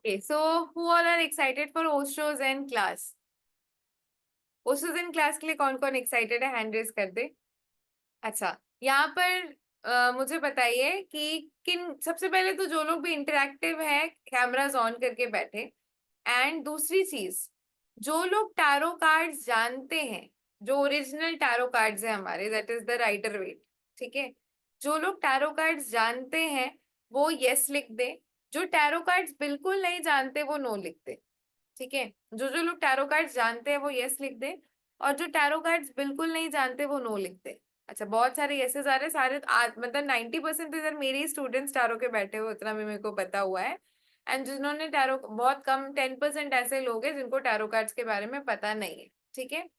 Okay, so who all are excited for Oshozen class? Oshozen class के लिए कौन कौन excited है? हैंड रेज कर दे। अच्छा, यहाँ पर मुझे बताइए कि किन सबसे पहले तो जो लोग भी इंटरेक्टिव है कैमरास ऑन करके बैठे। एंड दूसरी चीज, जो लोग टैरो कार्ड्स जानते हैं, जो ओरिजिनल टैरो कार्ड्स है हमारे, that is the Rider Waite. ठीक है, जो लोग टैरो कार्ड्स जानते हैं वो यस लिख दे। जो टैरो कार्ड्स बिल्कुल नहीं जानते वो नो लिख दे। ठीक है, जो जो लोग टैरो कार्ड्स जानते हैं वो यस लिख दे, और जो टैरो कार्ड्स बिल्कुल नहीं जानते वो नो लिख दे। अच्छा, बहुत सारे यसेस आ रहे सारे मतलब 90% तो इधर मेरे ही स्टूडेंट्स टैरो के बैठे हुए, उतना भी मेरे को पता हुआ है। एंड जिन्होंने टैरो, बहुत कम 10% ऐसे लोग हैं जिनको टैरो कार्ड्स के बारे में पता नहीं है। ठीक है,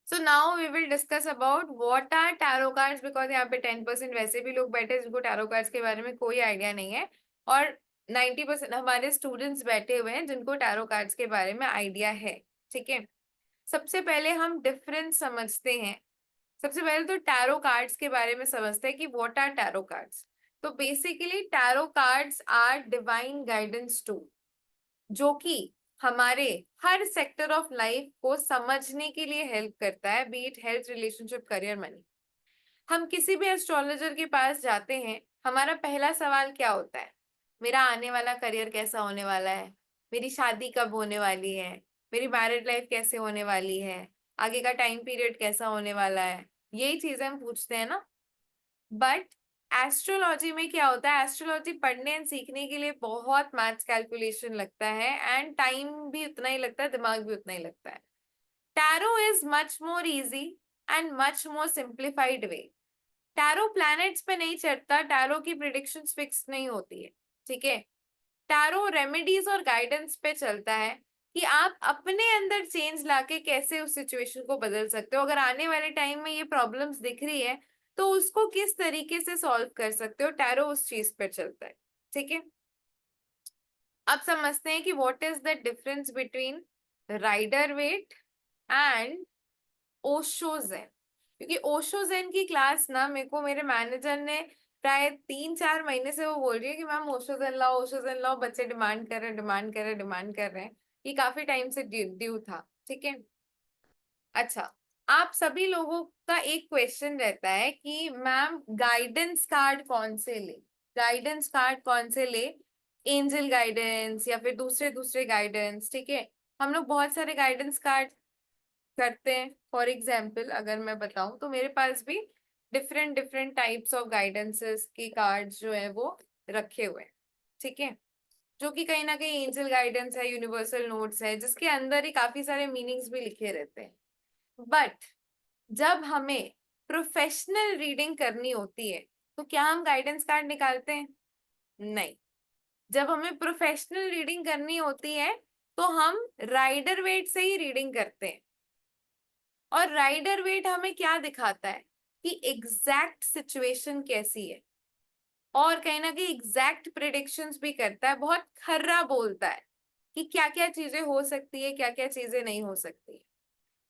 so now we will discuss about what are tarot cards, because यहाँ पे 10% वैसे भी लोग बैठे जिनको टैरो कार्ड्स के बारे में कोई आइडिया नहीं है, और 90% हमारे स्टूडेंट्स बैठे हुए हैं जिनको टैरो कार्ड्स के बारे में आइडिया है। ठीक है, सबसे पहले हम डिफरेंस समझते हैं। सबसे पहले तो टैरो कार्ड्स के बारे में समझते हैं कि व्हाट आर टैरो कार्ड्स। तो basically tarot cards are divine guidance tool, जो कि हमारे हर सेक्टर ऑफ लाइफ को समझने के लिए हेल्प करता है, B it health, relationship, career, money. हम किसी भी एस्ट्रोलॉजर के पास जाते हैं, हमारा पहला सवाल क्या होता है? मेरा आने वाला करियर कैसा होने वाला है, मेरी शादी कब होने वाली है, मेरी मैरिड लाइफ कैसे होने वाली है, आगे का टाइम पीरियड कैसा होने वाला है, यही चीजें हम पूछते हैं ना। बट एस्ट्रोलॉजी में क्या होता है? एस्ट्रोलॉजी पढ़ने एंड सीखने के लिए बहुत मैथ्स कैलकुलेशन लगता है, एंड टाइम भी उतना ही लगता है, दिमाग भी उतना ही लगता है। Tarot is much more easy and much more simplified way. Tarot planets पे नहीं चढ़ता, टैरो की प्रिडिक्शंस फिक्स नहीं होती है। ठीक है, टैरो रेमेडीज और गाइडेंस पे चलता है कि आप अपने अंदर चेंज लाके कैसे उस सिचुएशन को बदल सकते हो। अगर आने वाले टाइम में ये प्रॉब्लम्स दिख रही है तो उसको किस तरीके से सॉल्व कर सकते हो, टैरो उस चीज पर चलता है। ठीक है, अब समझते हैं कि what is the difference between Rider Waite and Osho Zen. क्योंकि ओशोजेन की क्लास ना मेरे को मेरे मैनेजर ने प्राय 3-4 महीने से वो बोल रही है कि मैम ओशोजेन लाओ, ओशोजेन लाओ, बच्चे डिमांड कर रहे हैं, डिमांड कर रहे हैं, डिमांड कर रहे हैं। ये काफी टाइम से ड्यू था। ठीक है, अच्छा, आप सभी लोगों का एक क्वेश्चन रहता है कि मैम गाइडेंस कार्ड कौन से ले, गाइडेंस कार्ड कौन से ले, एंजल गाइडेंस या फिर दूसरे दूसरे गाइडेंस। ठीक है, हम लोग बहुत सारे गाइडेंस कार्ड करते हैं। फॉर एग्जाम्पल अगर मैं बताऊं तो मेरे पास भी different different types of guidances के कार्ड्स जो है वो रखे हुए हैं। ठीक है, जो कि कहीं ना कहीं एंजल गाइडेंस है, यूनिवर्सल नोट्स है, जिसके अंदर ही काफी सारे मीनिंग्स भी लिखे रहते हैं। बट जब हमें प्रोफेशनल रीडिंग करनी होती है तो क्या हम गाइडेंस कार्ड निकालते हैं? नहीं। जब हमें प्रोफेशनल रीडिंग करनी होती है तो हम राइडर वेट से ही रीडिंग करते हैं। और राइडर वेट हमें क्या दिखाता है कि एग्जैक्ट सिचुएशन कैसी है, और कहीं ना कहीं एग्जैक्ट प्रिडिक्शंस भी करता है, बहुत खर्रा बोलता है कि क्या क्या चीजें हो सकती है, क्या क्या चीजें नहीं हो सकती।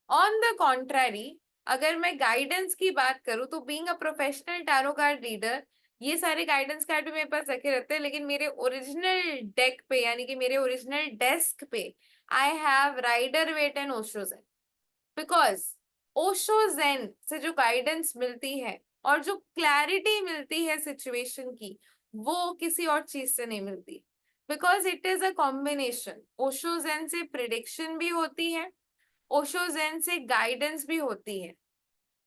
ऑन द कॉन्ट्ररी, अगर मैं गाइडेंस की बात करूं तो being a professional tarot card reader, ये सारे गाइडेंस कार्ड भी मेरे पास रखे रहते हैं, लेकिन मेरे ओरिजिनल डेक पे यानी कि मेरे ओरिजिनल डेस्क पे I have Rider Waite and Osho Zen. Because Osho Zen से जो गाइडेंस मिलती है और जो क्लैरिटी मिलती है सिचुएशन की, वो किसी और चीज से नहीं मिलती। Because it is a combination, Osho Zen से प्रिडिक्शन भी होती है, ओशोजेन से गाइडेंस भी होती है।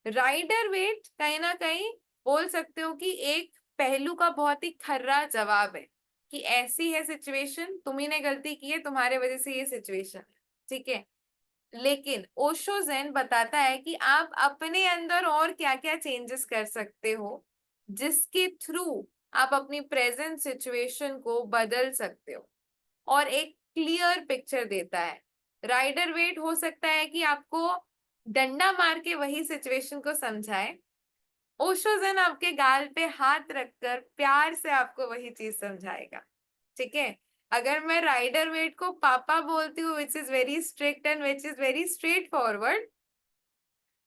राइडर वेट कहीं ना कहीं बोल सकते हो कि एक पहलू का बहुत ही खर्रा जवाब है कि ऐसी है सिचुएशन, तुम्ही ने गलती की है, तुम्हारे वजह से ये सिचुएशन है। ठीक है, लेकिन ओशो ज़ेन बताता है कि आप अपने अंदर और क्या क्या चेंजेस कर सकते हो जिसके थ्रू आप अपनी प्रेजेंट सिचुएशन को बदल सकते हो, और एक क्लियर पिक्चर देता है। राइडर वेट हो सकता है कि आपको डंडा मार के वही सिचुएशन को समझाए, ओशो ज़ेन आपके गाल पे हाथ रखकर प्यार से आपको वही चीज समझाएगा। ठीक है, अगर मैं राइडर वेट को पापा बोलती हूँ which is very strict and which is very straight forward,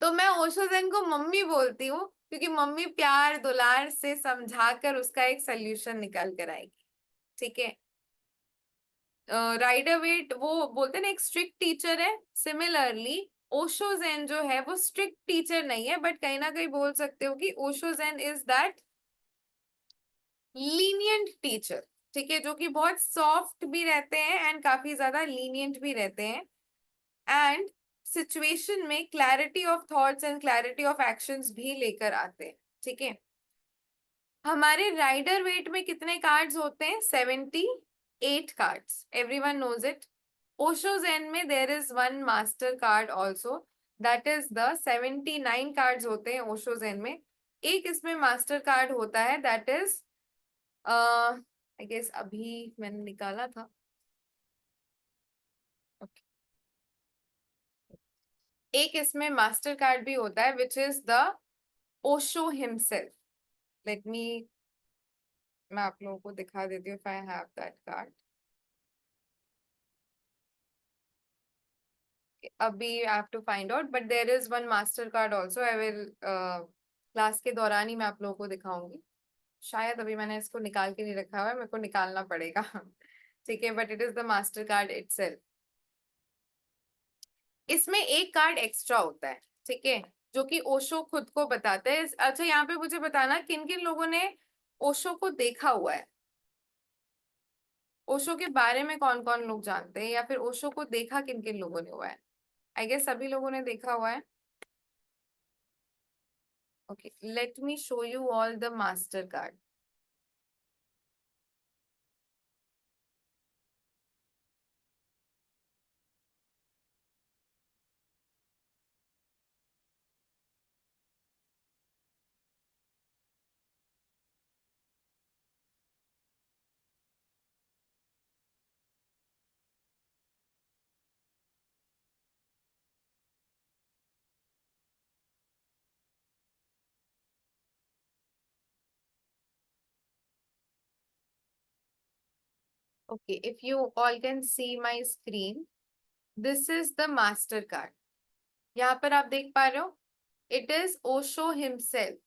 तो मैं ओशो ज़ेन को मम्मी बोलती हूँ क्योंकि मम्मी प्यार दुलार से समझाकर उसका एक सोल्यूशन निकाल कर आएगी। ठीक है, राइडर वेट वो बोलते हैं ना एक स्ट्रिक्ट टीचर है, सिमिलरली ओशो ज़ेन जो है वो स्ट्रिक्ट टीचर नहीं है, बट कहीं ना कहीं बोल सकते हो कि Osho Zen is that lenient teacher, ठीक है, जो कि बहुत सॉफ्ट भी रहते हैं एंड काफी ज्यादा लीनियंट भी रहते हैं, एंड सिचुएशन में clarity of thoughts and clarity of actions भी लेकर आते हैं, ठीक है। हमारे राइडर वेट में कितने कार्ड्स होते हैं? 78 cards, everyone knows it. Osho Zen में there is one master card also, that is the 79 cards होते हैं ओशो ज़ेन में। एक इसमें मास्टर कार्ड होता है, दैट इज आई गेस अभी मैंने निकाला था। Okay. एक इसमें मास्टर कार्ड भी होता है which is the Osho himself. Let me, मैं आप लोगों को दिखा देती हूँ, if I have that card. अभी I have to find out, but there is one master card also, I will class के दौरान ही मैं आप लोगों को दिखाऊंगी। शायद अभी मैंने इसको निकाल के नहीं रखा हुआ है, मेरे को निकालना पड़ेगा ठीक है, but it is the master card itself. इसमें एक कार्ड एक्स्ट्रा होता है, ठीक है, जो कि ओशो खुद को बताता है। अच्छा, यहाँ पे मुझे बताना किन किन लोगों ने ओशो को देखा हुआ है, ओशो के बारे में कौन कौन लोग जानते हैं, या फिर ओशो को देखा किन किन लोगों ने हुआ है। आई गेस सभी लोगों ने देखा हुआ है। Okay, let me show you all the master card. Okay, if you all can see my screen, this is the master card. यहाँ पर आप देख पा रहे हो, इट इज ओशो हिमसेल्फ,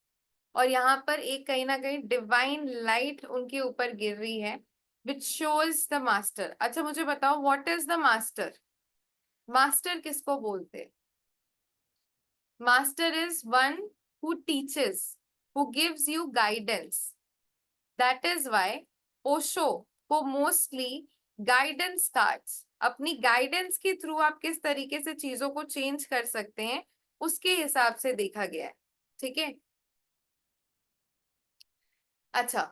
और यहाँ पर एक कहीं ना कहीं डिवाइन लाइट उनके ऊपर गिर रही है, विच शोज द मास्टर। अच्छा मुझे बताओ, what is the master? Master किसको बोलते हैं? Master is one who teaches, who gives you guidance. That is why Osho को मोस्टली गाइडेंस कार्ड्स, अपनी गाइडेंस के थ्रू आप किस तरीके से चीजों को चेंज कर सकते हैं उसके हिसाब से देखा गया है, ठीक है। अच्छा,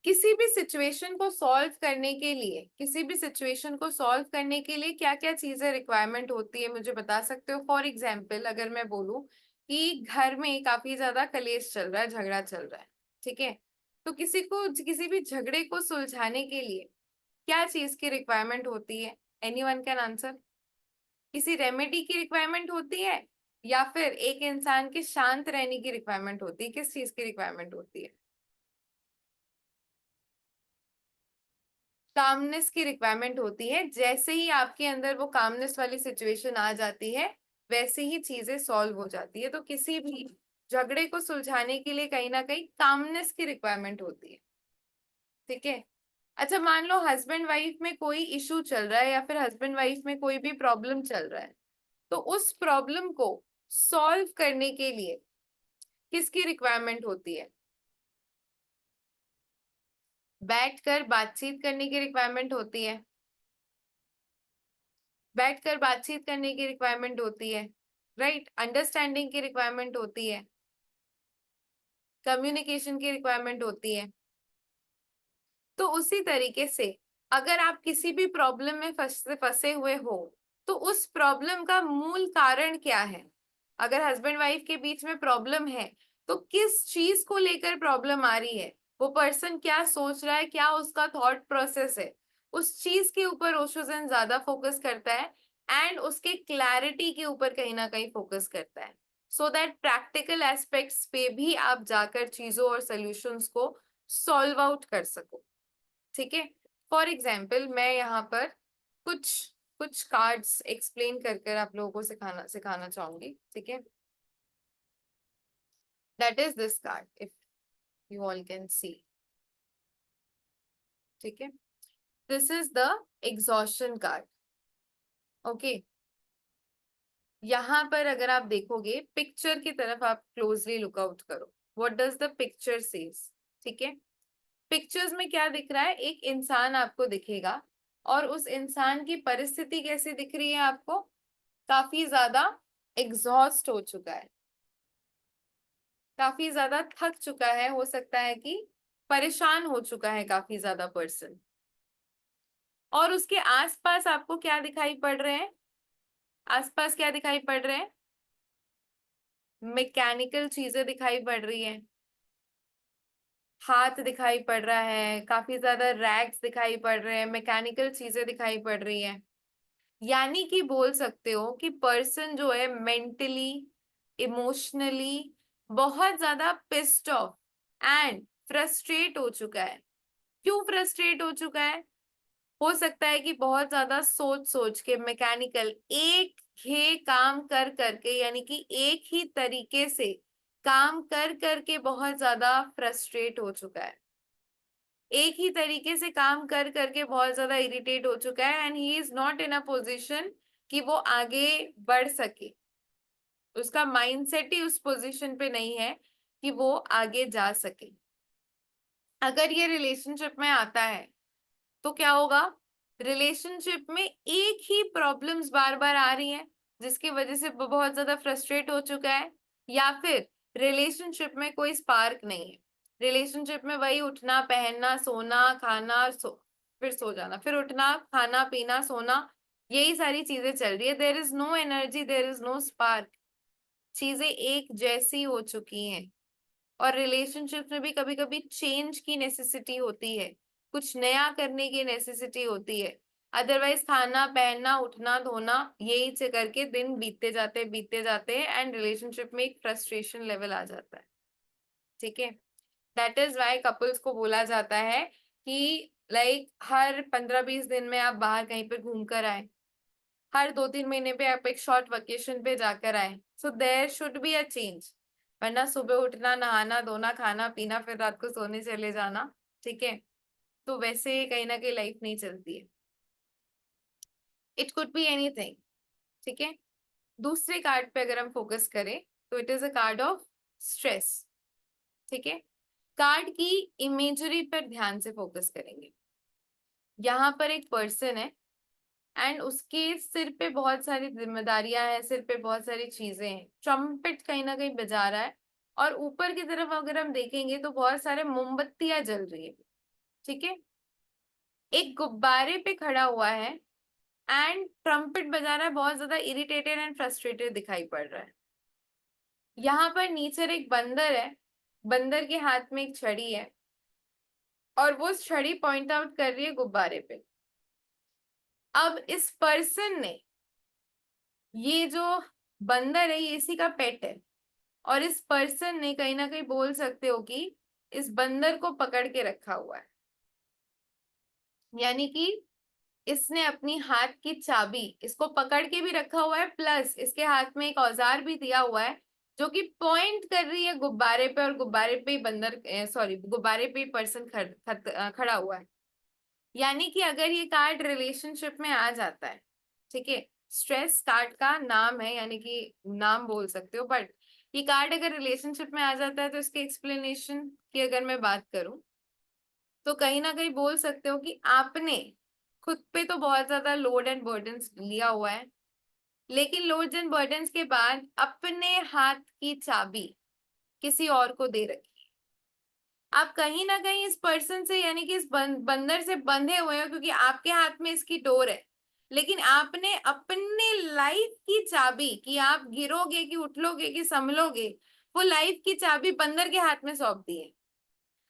किसी भी सिचुएशन को सॉल्व करने के लिए, किसी भी सिचुएशन को सॉल्व करने के लिए क्या क्या चीजें रिक्वायरमेंट होती है, मुझे बता सकते हो? फॉर एग्जाम्पल, अगर मैं बोलूं कि घर में काफी ज्यादा कलेश चल रहा है, झगड़ा चल रहा है, ठीक है, तो किसी को किसी भी झगड़े को सुलझाने के लिए क्या चीज की रिक्वायरमेंट होती है? Anyone can answer. किसी रेमेडी की रिक्वायरमेंट होती है, या फिर एक इंसान के शांत रहने की रिक्वायरमेंट होती है? किस चीज की रिक्वायरमेंट होती है? कामनेस की रिक्वायरमेंट होती है। जैसे ही आपके अंदर वो कामनेस वाली सिचुएशन आ जाती है, वैसे ही चीजें सॉल्व हो जाती है। तो किसी भी झगड़े को सुलझाने के लिए कहीं ना कहीं कामनेस की रिक्वायरमेंट होती है, ठीक है। अच्छा, मान लो हस्बैंड वाइफ में कोई इशू चल रहा है, या फिर हस्बैंड वाइफ में कोई भी प्रॉब्लम चल रहा है, तो उस प्रॉब्लम को सॉल्व करने के लिए किसकी रिक्वायरमेंट होती है? बैठकर बातचीत करने की रिक्वायरमेंट होती है, बैठकर बातचीत करने की रिक्वायरमेंट होती है, राइट, अंडरस्टैंडिंग की रिक्वायरमेंट होती है, कम्युनिकेशन की रिक्वायरमेंट होती है। तो उसी तरीके से अगर आप किसी भी प्रॉब्लम में फंसे फंसे हुए हो, तो उस प्रॉब्लम का मूल कारण क्या है? अगर हस्बैंड वाइफ के बीच में प्रॉब्लम है, तो किस चीज को लेकर प्रॉब्लम आ रही है, वो पर्सन क्या सोच रहा है, क्या उसका थॉट प्रोसेस है, उस चीज के ऊपर ओशोजन ज्यादा फोकस करता है, एंड उसके क्लैरिटी के ऊपर कहीं ना कहीं फोकस करता है, सो दैट प्रैक्टिकल एस्पेक्ट्स पे भी आप जाकर चीजों और सोल्यूशंस को सॉल्व आउट कर सको, ठीक है। फॉर एग्जाम्पल, मैं यहाँ पर कुछ कुछ कार्ड्स एक्सप्लेन कर कर आप लोगों को सिखाना सिखाना चाहूंगी, ठीक है। That is this card, if you all can see, ठीक है। This is the exhaustion card. Okay, यहाँ पर अगर आप देखोगे पिक्चर की तरफ आप क्लोजली लुकआउट करो, what does the picture says. ठीक है, पिक्चर्स में क्या दिख रहा है, एक इंसान आपको दिखेगा और उस इंसान की परिस्थिति कैसी दिख रही है आपको, काफी ज्यादा एग्जॉस्ट हो चुका है, काफी ज्यादा थक चुका है, हो सकता है कि परेशान हो चुका है काफी ज्यादा पर्सन। और उसके आसपास आपको क्या दिखाई पड़ रहे हैं, आसपास क्या दिखाई पड़ रहे हैं, मैकेनिकल चीजें दिखाई पड़ रही हैं, हाथ दिखाई पड़ रहा है, काफी ज्यादा रैग्स दिखाई पड़ रहे हैं, मैकेनिकल चीजें दिखाई पड़ रही हैं। यानी कि बोल सकते हो कि पर्सन जो है मेंटली, इमोशनली बहुत ज्यादा पिस्ड ऑफ एंड फ्रस्ट्रेट हो चुका है। क्यों फ्रस्ट्रेट हो चुका है, हो सकता है कि बहुत ज्यादा सोच सोच के, मैकेनिकल एक ही काम कर करके, यानी कि एक ही तरीके से काम कर करके बहुत ज्यादा फ्रस्ट्रेट हो चुका है, एक ही तरीके से काम कर करके बहुत ज्यादा इरिटेट हो चुका है and he is not in a position कि वो आगे बढ़ सके। उसका माइंडसेट ही उस पोजीशन पे नहीं है कि वो आगे जा सके। अगर ये रिलेशनशिप में आता है तो क्या होगा, रिलेशनशिप में एक ही प्रॉब्लम्स बार बार आ रही हैं जिसकी वजह से वो बहुत ज्यादा फ्रस्ट्रेट हो चुका है, या फिर रिलेशनशिप में कोई स्पार्क नहीं है, रिलेशनशिप में वही उठना पहनना सोना खाना फिर सो जाना, फिर उठना खाना पीना सोना, यही सारी चीजें चल रही है, there is no energy, there is no spark, चीजें एक जैसी हो चुकी हैं। और रिलेशनशिप में भी कभी कभी चेंज की नेसेसिटी होती है, कुछ नया करने की नेसेसिटी होती है, अदरवाइज खाना पहनना उठना धोना यही से करके दिन बीतते जाते हैं एंड रिलेशनशिप में एक फ्रस्ट्रेशन लेवल आ जाता है। ठीक है, दैट इज वाई कपल्स को बोला जाता है कि लाइक हर 15-20 दिन में आप बाहर कहीं पे घूम कर आए, हर 2-3 महीने पे आप एक शॉर्ट वेकेशन पे जाकर आए, so there should be a change. वरना सुबह उठना नहाना धोना खाना पीना फिर रात को सोने चले जाना, ठीक है, तो वैसे कहीं ना कहीं लाइफ नहीं चलती है। It could be anything. ठीक है, दूसरे कार्ड पे अगर हम फोकस करें तो it is a card of stress. ठीक है, कार्ड की इमेजरी पर ध्यान से फोकस करेंगे। यहाँ पर एक पर्सन है एंड उसके सिर पे बहुत सारी जिम्मेदारियां हैं, सिर पे बहुत सारी चीजें हैं, ट्रम्पेट कहीं ना कहीं बजा रहा है और ऊपर की तरफ अगर हम देखेंगे तो बहुत सारे मोमबत्तियां जल रही है। ठीक है, एक गुब्बारे पे खड़ा हुआ है एंड ट्रम्पेट बजा रहा है, बहुत ज्यादा इरिटेटेड एंड फ्रस्ट्रेटेड दिखाई पड़ रहा है। यहाँ पर नीचे एक बंदर है, बंदर के हाथ में एक छड़ी है और वो छड़ी पॉइंट आउट कर रही है गुब्बारे पे। अब इस पर्सन ने, ये जो बंदर है ये इसी का पेट है, और इस पर्सन ने कहीं ना कहीं बोल सकते हो कि इस बंदर को पकड़ के रखा हुआ है, यानी कि इसने अपनी हाथ की चाबी इसको पकड़ के भी रखा हुआ है, प्लस इसके हाथ में एक औजार भी दिया हुआ है जो कि पॉइंट कर रही है गुब्बारे पे, और गुब्बारे पे बंदर सॉरी गुब्बारे पे पर्सन खड़ा हुआ है। यानी कि अगर ये कार्ड रिलेशनशिप में आ जाता है, ठीक है, स्ट्रेस कार्ड का नाम है, यानी कि नाम बोल सकते हो, बट ये कार्ड अगर रिलेशनशिप में आ जाता है तो इसके एक्सप्लेनेशन की अगर मैं बात करूं तो कहीं ना कहीं बोल सकते हो कि आपने खुद पे तो बहुत ज्यादा लोड एंड बर्डन्स लिया हुआ है, लेकिन लोड एंड बर्डन्स के बाद अपने हाथ की चाबी किसी और को दे रखी। आप कहीं ना कहीं इस पर्सन से, यानी कि इस बंदर से बंधे हुए हो क्योंकि आपके हाथ में इसकी डोर है, लेकिन आपने अपने लाइफ की चाबी, कि आप गिरोगे कि उठलोगे कि संभलोगे, वो लाइफ की चाबी बंदर के हाथ में सौंप दी है।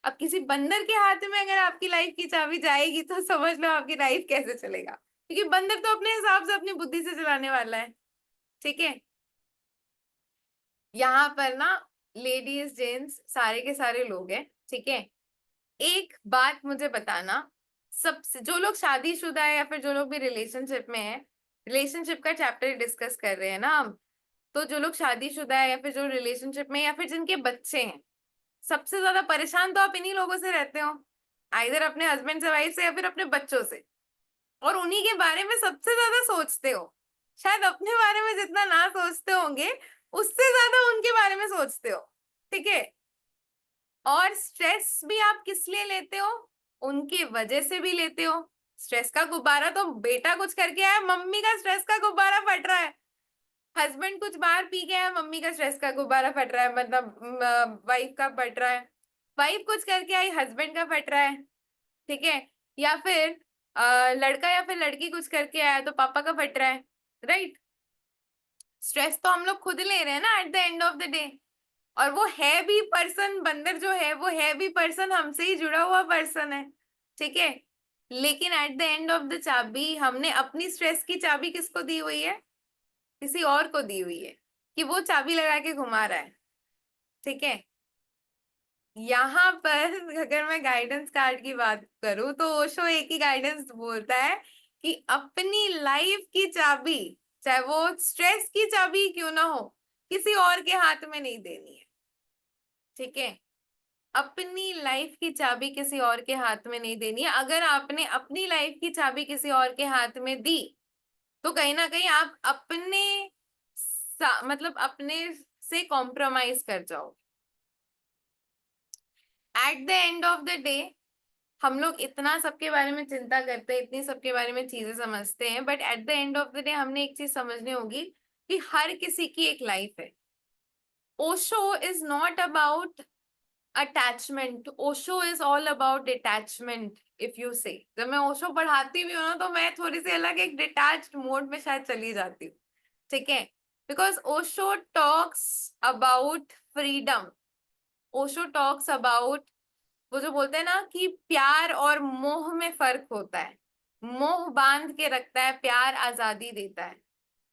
अब किसी बंदर के हाथ में अगर आपकी लाइफ की चाबी जाएगी तो समझ लो आपकी लाइफ कैसे चलेगा, क्योंकि बंदर तो अपने हिसाब से अपनी बुद्धि से चलाने वाला है। ठीक है, यहाँ पर ना लेडीज जेंट्स सारे के सारे लोग हैं। ठीक है, एक बात मुझे बताना, सबसे जो लोग शादीशुदा है या फिर जो लोग भी रिलेशनशिप में है, रिलेशनशिप का चैप्टर डिस्कस कर रहे हैं ना हम, तो जो लोग शादीशुदा है या फिर जो रिलेशनशिप में या फिर जिनके बच्चे हैं, सबसे ज्यादा परेशान तो आप इन्हीं लोगों से रहते हो। आइदर अपने हस्बैंड से, वाइफ से, या फिर अपने बच्चों से, और उन्हीं के बारे में सबसे ज्यादा सोचते हो। शायद अपने बारे में जितना ना सोचते होंगे, उससे ज्यादा उनके बारे में सोचते हो। ठीक है। और स्ट्रेस भी आप किस लिए लेते हो? उनके वजह से भी लेते हो। स्ट्रेस का गुब्बारा तो बेटा कुछ करके आया, मम्मी का स्ट्रेस का गुब्बारा फट रहा है। हस्बैंड कुछ बाहर पी गया है, मम्मी का स्ट्रेस का गुब्बारा फट रहा है, मतलब वाइफ का फट रहा है। वाइफ कुछ करके आई, हस्बैंड का फट रहा है। ठीक है। या फिर लड़का या फिर लड़की कुछ करके आया तो पापा का फट रहा है। राइट। स्ट्रेस तो हम लोग खुद ले रहे हैं ना at the end of the day. और वो है भी पर्सन, बंदर जो है वो है भी पर्सन, हमसे ही जुड़ा हुआ पर्सन है। ठीक है। लेकिन at the end of the चाबी हमने अपनी स्ट्रेस की चाबी किसको दी हुई है? किसी और को दी हुई है, कि वो चाबी लगा के घुमा रहा है। ठीक है। यहाँ पर अगर मैं गाइडेंस कार्ड की बात करूं तो ओशो एक ही गाइडेंस बोलता है कि अपनी लाइफ की चाबी, चाहे वो स्ट्रेस की चाबी क्यों ना हो, किसी और के हाथ में नहीं देनी है। ठीक है। अपनी लाइफ की चाबी किसी और के हाथ में नहीं देनी है। अगर आपने अपनी लाइफ की चाबी किसी और के हाथ में दी, तो कहीं ना कहीं आप अपने मतलब अपने से कॉम्प्रोमाइज कर जाओ। At the end of the day हम लोग इतना सबके बारे में चिंता करते हैं, इतनी सबके बारे में चीजें समझते हैं, but at the end of the day हमने एक चीज समझनी होगी कि हर किसी की एक लाइफ है। Osho is not about attachment, Osho is all about detachment. If you से, जब मैं ओशो पढ़ाती भी हूँ ना, तो मैं थोड़ी सी अलग एक डिटैच्ड मोड में शायद चली जाती हूँ। ठीक है। Because Osho talks about freedom. Osho talks about, वो जो बोलते हैं ना कि प्यार और मोह में फर्क होता है। मोह बांध के रखता है, प्यार आजादी देता है।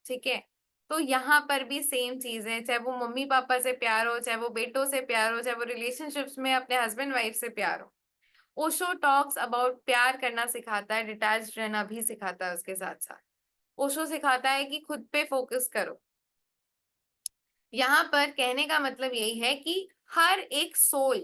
ठीक है। तो यहाँ पर भी सेम चीज है, चाहे वो मम्मी पापा से प्यार हो, चाहे वो बेटों से प्यार हो, चाहे वो रिलेशनशिप्स में अपने हस्बैंड वाइफ से प्यार हो। ओशो टॉक्स अबाउट प्यार करना सिखाता है, डिटैच्ड रहना भी सिखाता है उसके साथ साथ। ओशो सिखाता है कि खुद पे फोकस करो। यहाँ पर कहने का मतलब यही है कि हर एक सोल,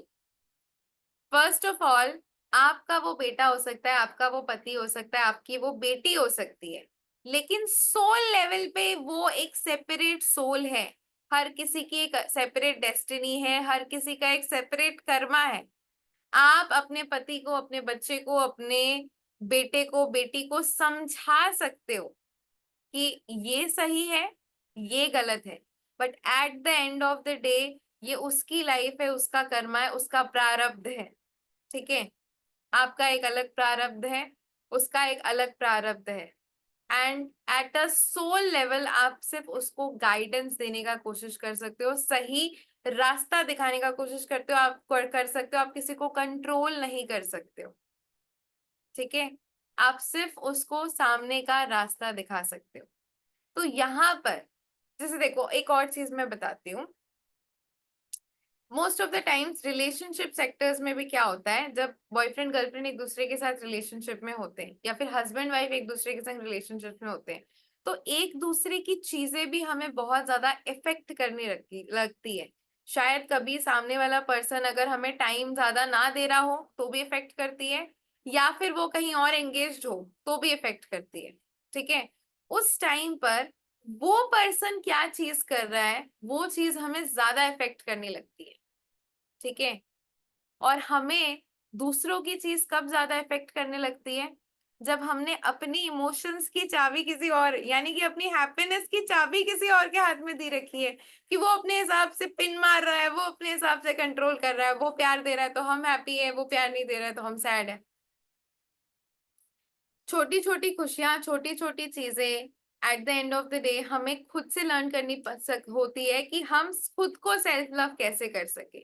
फर्स्ट ऑफ ऑल, आपका वो बेटा हो सकता है, आपका वो पति हो सकता है, आपकी वो बेटी हो सकती है, लेकिन सोल लेवल पे वो एक सेपरेट सोल है। हर किसी की एक सेपरेट डेस्टिनी है, हर किसी का एक सेपरेट कर्मा है। आप अपने पति को, अपने बच्चे को, अपने बेटे को, बेटी को समझा सकते हो कि ये सही है, ये गलत है, but at the end of the day ये उसकी लाइफ है, उसका कर्मा है, उसका प्रारब्ध है। ठीक है। आपका एक अलग प्रारब्ध है, उसका एक अलग प्रारब्ध है। And at a soul level आप सिर्फ उसको गाइडेंस देने का कोशिश कर सकते हो, सही रास्ता दिखाने का कोशिश करते हो, आप कर सकते हो, आप किसी को कंट्रोल नहीं कर सकते हो। ठीक है। आप सिर्फ उसको सामने का रास्ता दिखा सकते हो। तो यहाँ पर जैसे देखो, एक और चीज मैं बताती हूँ। Most of the times relationship sectors में भी क्या होता है, जब बॉयफ्रेंड गर्लफ्रेंड एक दूसरे के साथ रिलेशनशिप में होते हैं, या फिर हस्बैंड वाइफ एक दूसरे के साथ रिलेशनशिप में होते हैं, तो एक दूसरे की चीजें भी हमें बहुत ज्यादा इफेक्ट करने लगती है। शायद कभी सामने वाला पर्सन अगर हमें टाइम ज्यादा ना दे रहा हो तो भी इफेक्ट करती है, या फिर वो कहीं और एंगेज्ड हो तो भी इफेक्ट करती है। ठीक है। उस टाइम पर वो पर्सन क्या चीज कर रहा है, वो चीज हमें ज्यादा इफेक्ट करने लगती है। ठीक है। और हमें दूसरों की चीज कब ज्यादा इफेक्ट करने लगती है? जब हमने अपनी इमोशंस की चाबी किसी और, यानी कि अपनी हैप्पीनेस की चाबी किसी और के हाथ में दी रखी है, कि वो अपने हिसाब से पिन मार रहा है, वो अपने हिसाब से कंट्रोल कर रहा है, वो प्यार दे रहा है तो हम हैप्पी है, वो प्यार नहीं दे रहा है तो हम सैड है। छोटी छोटी खुशियां, छोटी छोटी चीजें at the end of the day हमें खुद से लर्न करनी होती है कि हम खुद को सेल्फ लव कैसे कर सके,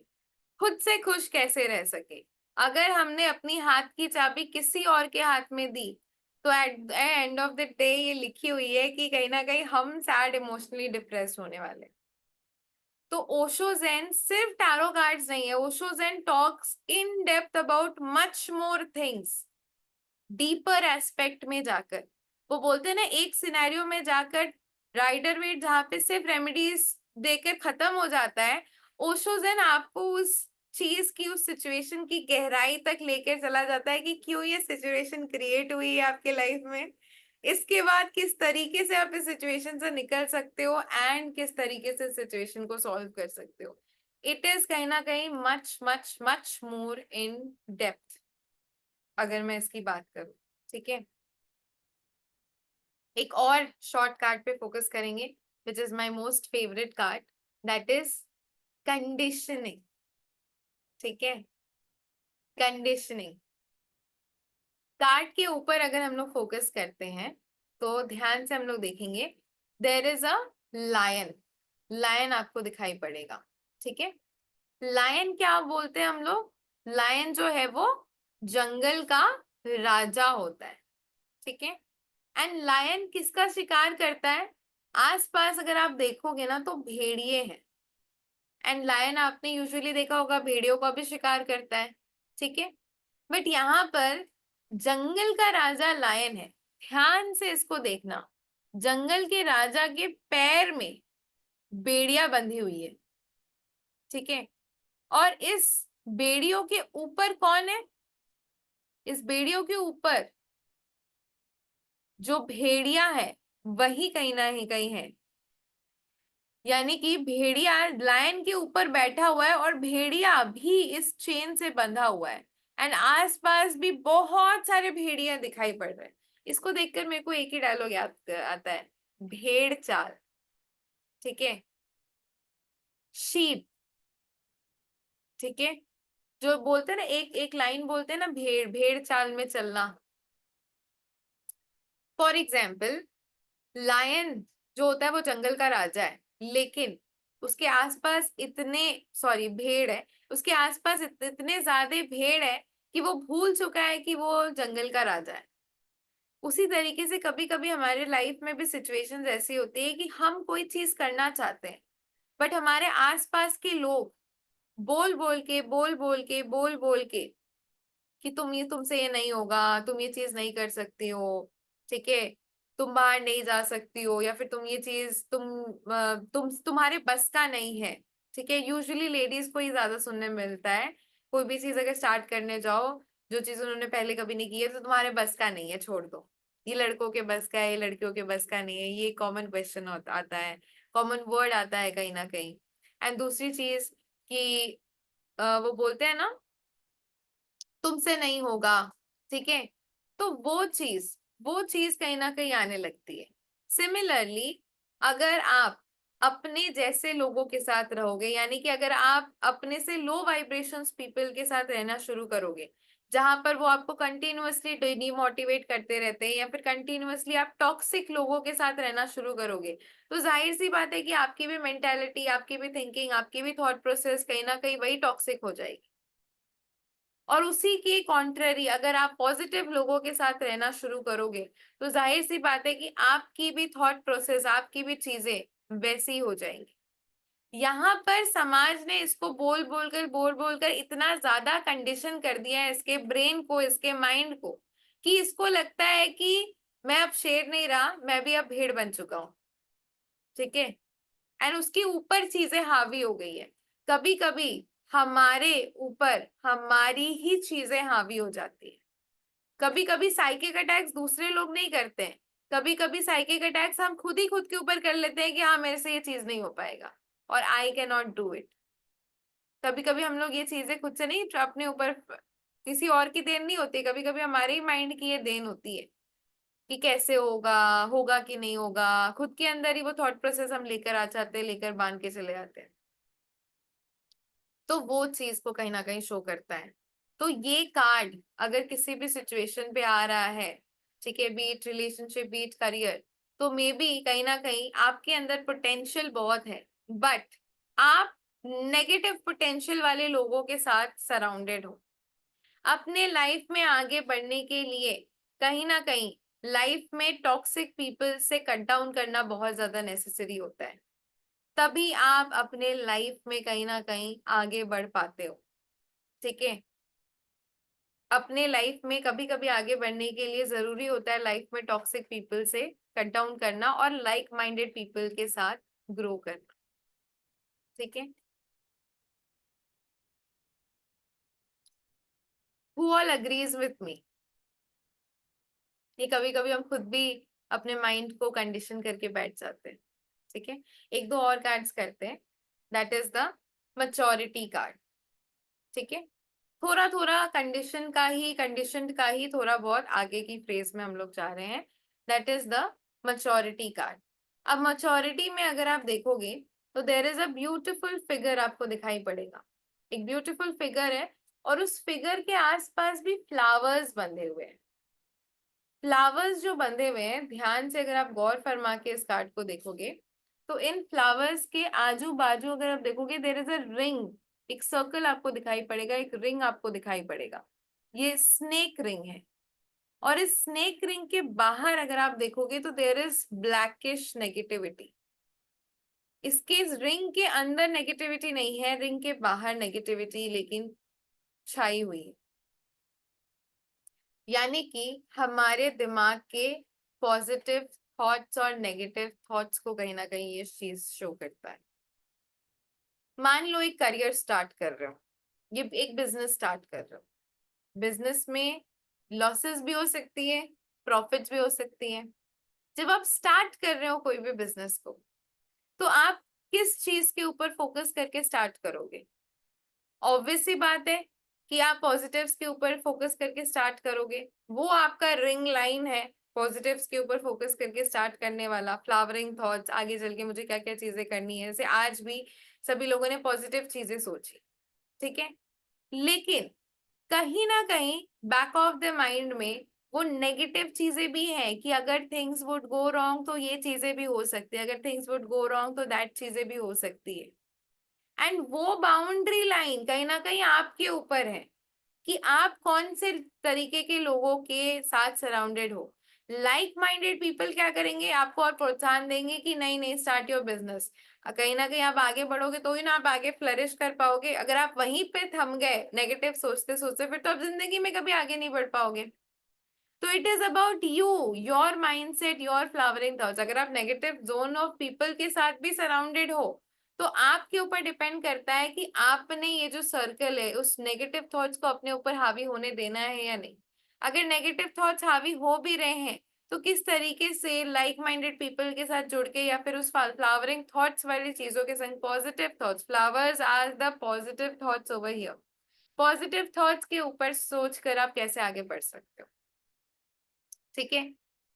खुद से खुश कैसे रह सके। अगर हमने अपनी हाथ की चाबी किसी और के हाथ में दी, तो at the end of the day ये लिखी हुई है कि कहीं ना कहीं हम सैड, इमोशनली डिप्रेस होने वाले। तो ओशो ज़ेन सिर्फ टैरो कार्ड्स नहीं है, Osho Zen talks in depth about much more things. Deeper aspect में जाकर वो बोलते हैं ना, एक सिनेरियो में जाकर राइडर वेट जहाँ पे सिर्फ रेमेडीज देकर खत्म हो जाता है, ओशो ज़ेन आपको उस चीज की, उस सिचुएशन की गहराई तक लेकर चला जाता है कि क्यों ये सिचुएशन क्रिएट हुई है आपके लाइफ में, इसके बाद किस तरीके से आप इस सिचुएशन से निकल सकते हो एंड किस तरीके से सिचुएशन को सॉल्व कर सकते हो। इट इज कहीं ना कहीं much much much more in depth, अगर मैं इसकी बात करूं। ठीक है, एक और शॉर्ट कार्ड पे फोकस करेंगे, which is my most favourite card, that is conditioning. ठीक है, कंडीशनिंग कार्ड के ऊपर अगर हम लोग फोकस करते हैं तो ध्यान से हम लोग देखेंगे, there is a lion. Lion आपको दिखाई पड़ेगा। ठीक है, लायन क्या बोलते हैं हम लोग, लायन जो है वो जंगल का राजा होता है। ठीक है, एंड लायन किसका शिकार करता है, आसपास अगर आप देखोगे ना तो भेड़िए हैं, एंड लायन आपने यूजुअली देखा होगा भेड़ियों का भी शिकार करता है। ठीक है, बट यहाँ पर जंगल का राजा लायन है। ध्यान से इसको देखना, जंगल के राजा के पैर में बेड़ियां बंधी हुई है। ठीक है, और इस बेड़ियों के ऊपर कौन है, इस बेड़ियों के ऊपर जो भेड़िया है वही कहीं ना ही कहीं है। यानी कि भेड़िया लायन के ऊपर बैठा हुआ है और भेड़िया भी इस चेन से बंधा हुआ है, एंड आसपास भी बहुत सारे भेड़िया दिखाई पड़ रहे हैं। इसको देखकर मेरे को एक ही डायलॉग याद आता है, भेड़ चाल। ठीक है, शीप। ठीक है, जो बोलते हैं ना, एक एक लाइन बोलते हैं ना, भेड़ भेड़ चाल में चलना। फॉर एग्जाम्पल, लायन जो होता है वो जंगल का राजा है, लेकिन उसके आसपास इतने, सॉरी भेड़ है, उसके आसपास इतने ज्यादा भेड़ है कि वो भूल चुका है कि वो जंगल का राजा है। उसी तरीके से कभी कभी हमारे लाइफ में भी सिचुएशंस ऐसी होती है कि हम कोई चीज करना चाहते हैं, बट हमारे आसपास के लोग बोल बोल के बोल बोल के बोल बोल के कि तुमसे ये नहीं होगा, तुम ये चीज नहीं कर सकती हो। ठीक है, तुम बाहर नहीं जा सकती हो, या फिर तुम ये चीज तुम्हारे बस का नहीं है। ठीक है, यूजुअली लेडीज को ही ज्यादा सुनने मिलता है, कोई भी चीज अगर स्टार्ट करने जाओ, जो चीज उन्होंने पहले कभी नहीं की है, तो तुम्हारे बस का नहीं है, छोड़ दो, ये लड़कों के बस का है, ये लड़कियों के बस का नहीं है। ये कॉमन क्वेश्चन आता है, कॉमन वर्ड आता है कहीं ना कहीं। एंड दूसरी चीज कि वो बोलते हैं ना, तुमसे नहीं होगा। ठीक है, तो वो चीज कहीं ना कहीं आने लगती है। सिमिलरली, अगर आप अपने जैसे लोगों के साथ रहोगे, यानी कि अगर आप अपने से लो वाइब्रेशंस पीपल के साथ रहना शुरू करोगे, जहां पर वो आपको कंटिन्यूअसली डिमोटिवेट करते रहते हैं, या फिर कंटिन्यूअसली आप टॉक्सिक लोगों के साथ रहना शुरू करोगे, तो जाहिर सी बात है कि आपकी भी मेंटेलिटी, आपकी भी थिंकिंग, आपकी भी थॉट प्रोसेस कहीं ना कहीं वही टॉक्सिक हो जाएगी। और उसी के कॉन्ट्ररी अगर आप पॉजिटिव लोगों के साथ रहना शुरू करोगे, तो जाहिर सी बात है कि आपकी भी थॉट प्रोसेस, आपकी भी चीजें वैसी हो जाएंगी। यहाँ पर समाज ने इसको बोल बोल कर इतना ज्यादा कंडीशन कर दिया है इसके ब्रेन को, इसके माइंड को, कि इसको लगता है कि मैं अब शेर नहीं रहा, मैं भी अब भेड़ बन चुका हूँ। ठीक है, एंड उसके ऊपर चीजें हावी हो गई है। कभी कभी हमारे ऊपर हमारी ही चीजें हावी हो जाती है। कभी कभी साइकिक अटैक्स दूसरे लोग नहीं करते हैं, कभी कभी साइकिक अटैक्स हम खुद ही खुद के ऊपर कर लेते हैं कि हाँ मेरे से ये चीज नहीं हो पाएगा, और I can not do it. कभी कभी हम लोग ये चीजें खुद से नहीं, अपने ऊपर किसी और की देन नहीं होती, कभी कभी हमारे ही माइंड की ये देन होती है कि कैसे होगा, होगा कि नहीं होगा। खुद के अंदर ही वो थॉट प्रोसेस हम लेकर आ जाते हैं, लेकर बांध के चले जाते हैं। तो वो चीज को कहीं ना कहीं शो करता है। तो ये कार्ड अगर किसी भी सिचुएशन पे आ रहा है, ठीक है, बीट रिलेशनशिप, बीट करियर, तो मे बी कहीं ना कहीं आपके अंदर पोटेंशियल बहुत है, बट आप नेगेटिव पोटेंशियल वाले लोगों के साथ सराउंडेड हो। अपने लाइफ में आगे बढ़ने के लिए कहीं ना कहीं लाइफ में टॉक्सिक पीपल से कट डाउन करना बहुत ज्यादा नेसेसरी होता है, तभी आप अपने लाइफ में कहीं ना कहीं आगे बढ़ पाते हो। ठीक है, अपने लाइफ में कभी कभी आगे बढ़ने के लिए जरूरी होता है लाइफ में टॉक्सिक पीपल से कट डाउन करना और लाइक माइंडेड पीपल के साथ ग्रो करना। ठीक है, who all agrees with me? ये कभी कभी हम खुद भी अपने माइंड को कंडीशन करके बैठ जाते हैं। ठीक है, एक दो और कार्ड्स करते हैं। That is the maturity card. ठीक है, थोड़ा थोड़ा कंडीशन का ही थोड़ा बहुत आगे की फ्रेज में हम लोग जा रहे हैं। That is the maturity card. अब मैच्योरिटी में अगर आप देखोगे तो there is a beautiful figure आपको दिखाई पड़ेगा। एक ब्यूटीफुल फिगर है और उस फिगर के आसपास भी फ्लावर्स बंधे हुए हैं। फ्लावर्स जो बंधे हुए हैं, ध्यान से अगर आप गौर फरमा के इस कार्ड को देखोगे तो इन फ्लावर्स के आजू बाजू अगर आप देखोगे देयर इज अ रिंग। एक सर्कल आपको दिखाई पड़ेगा, एक रिंग आपको दिखाई पड़ेगा। ये स्नेक रिंग है। और इस स्नेक रिंग के बाहर अगर आप देखोगे तो देयर इज ब्लैकिश नेगेटिविटी। इसके रिंग के अंदर नेगेटिविटी नहीं है, रिंग के बाहर नेगेटिविटी लेकिन छाई हुई है। यानी कि हमारे दिमाग के पॉजिटिव थॉट्स और नेगेटिव थॉट्स को कहीं ना कहीं ये चीज शो करता है। मान लो एक करियर स्टार्ट कर रहे हो, ये एक बिजनेस स्टार्ट कर रहे हो। बिजनेस में लॉसेस भी हो सकती है, प्रॉफिट्स भी हो सकती है। जब आप स्टार्ट कर रहे हो कोई भी बिजनेस को, तो आप किस चीज के ऊपर फोकस करके स्टार्ट करोगे? ऑब्वियस सी बात है कि आप पॉजिटिव्स के ऊपर फोकस करके स्टार्ट करोगे। वो आपका रिंग लाइन है, पॉजिटिव्स के ऊपर फोकस करके स्टार्ट करने वाला। फ्लावरिंग थॉट्स, आगे चल के मुझे क्या क्या चीजें करनी है, जैसे आज भी सभी लोगों ने पॉजिटिव चीजें सोची। ठीक है, लेकिन कहीं ना कहीं बैक ऑफ द माइंड में वो नेगेटिव चीजें भी हैं कि अगर थिंग्स वुड गो रॉन्ग तो ये चीजें भी हो सकती है, अगर थिंग्स वुड गो रॉन्ग तो दैट चीजें भी हो सकती है। एंड वो बाउंड्री लाइन कहीं ना कहीं आपके ऊपर है कि आप कौन से तरीके के लोगों के साथ सराउंडेड हो। लाइक माइंडेड पीपल क्या करेंगे, आपको और प्रोत्साहन देंगे कि नहीं नहीं, स्टार्ट योर बिजनेस। कहीं ना कहीं आप आगे बढ़ोगे तो ही ना आप आगे फ्लरिश कर पाओगे। अगर आप वहीं पे थम गए नेगेटिव सोचते सोचते, फिर तो आप जिंदगी में कभी आगे नहीं बढ़ पाओगे। तो it is about you, your mindset, your flowering thoughts. अगर आप नेगेटिव जोन ऑफ पीपल के साथ भी सराउंडेड हो तो आपके ऊपर डिपेंड करता है कि आपने ये जो सर्कल है उस नेगेटिव थॉट्स को अपने ऊपर हावी होने देना है या नहीं। अगर नेगेटिव थॉट्स हावी हो भी रहे हैं तो किस तरीके से लाइक माइंडेड पीपल के साथ जुड़ के या फिर उस फ्लावरिंग थॉट्स वाली चीजों के संग positive thoughts, flowers are the positive thoughts over here. Positive thoughts के ऊपर सोचकर आप कैसे आगे बढ़ सकते हो। ठीक है,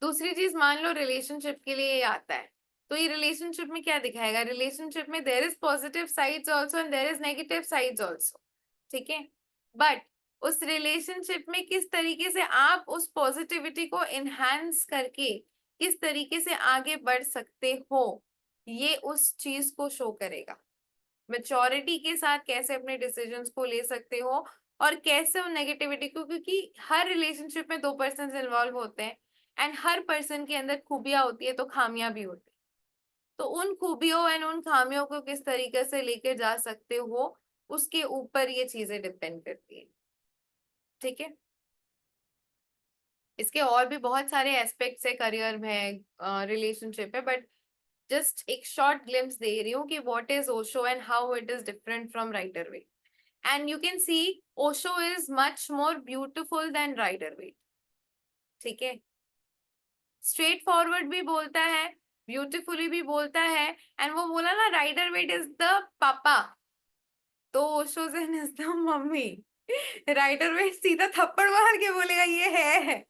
दूसरी चीज मान लो रिलेशनशिप के लिए ये आता है, तो ये रिलेशनशिप में क्या दिखाएगा? रिलेशनशिप में there is positive sides also and there is negative sides also. ठीक है, बट उस रिलेशनशिप में किस तरीके से आप उस पॉजिटिविटी को इनहैंस करके किस तरीके से आगे बढ़ सकते हो, ये उस चीज को शो करेगा। मेच्योरिटी के साथ कैसे अपने डिसीजंस को ले सकते हो और कैसे उन नेगेटिविटी को, क्योंकि हर रिलेशनशिप में दो पर्सन इन्वॉल्व होते हैं एंड हर पर्सन के अंदर खूबियां होती है तो खामियां भी होती है। तो उन खूबियों एंड उन खामियों को किस तरीके से लेके जा सकते हो, उसके ऊपर ये चीजें डिपेंड करती है। ठीक है, इसके और भी बहुत सारे एस्पेक्ट्स है, करियर में, रिलेशनशिप है, बट जस्ट एक शॉर्ट ग्लिम्स दे रही हूँ कि what is Osho and how it is different from Rider Waite. And you can see Osho is much more beautiful than Rider Waite. ठीक है, स्ट्रेट फॉरवर्ड भी बोलता है, ब्यूटिफुली भी बोलता है। एंड वो बोला ना rider wait is the papa, तो Osho Zen is the mummy. Rider Waite सीधा थप्पड़ मार के बोलेगा ये है।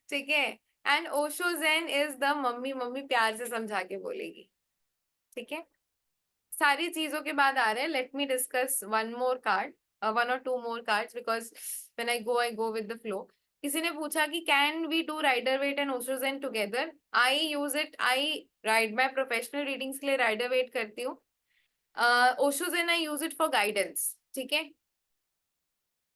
ठीक है, and Osho Zen is the mummy, mummy प्यार से समझा के बोलेगी। ठीक है, सारी चीजों के बाद आ रहे हैं, let me discuss one more card, one और two more cards, because when I go with the flow. किसी ने पूछा कि can we do Rider Waite and Osho Zen together? I use it, I ride, मैं प्रोफेशनल रीडिंग्स के लिए Rider Waite करती हूँ। Osho Zen I use it for guidance. ठीक है,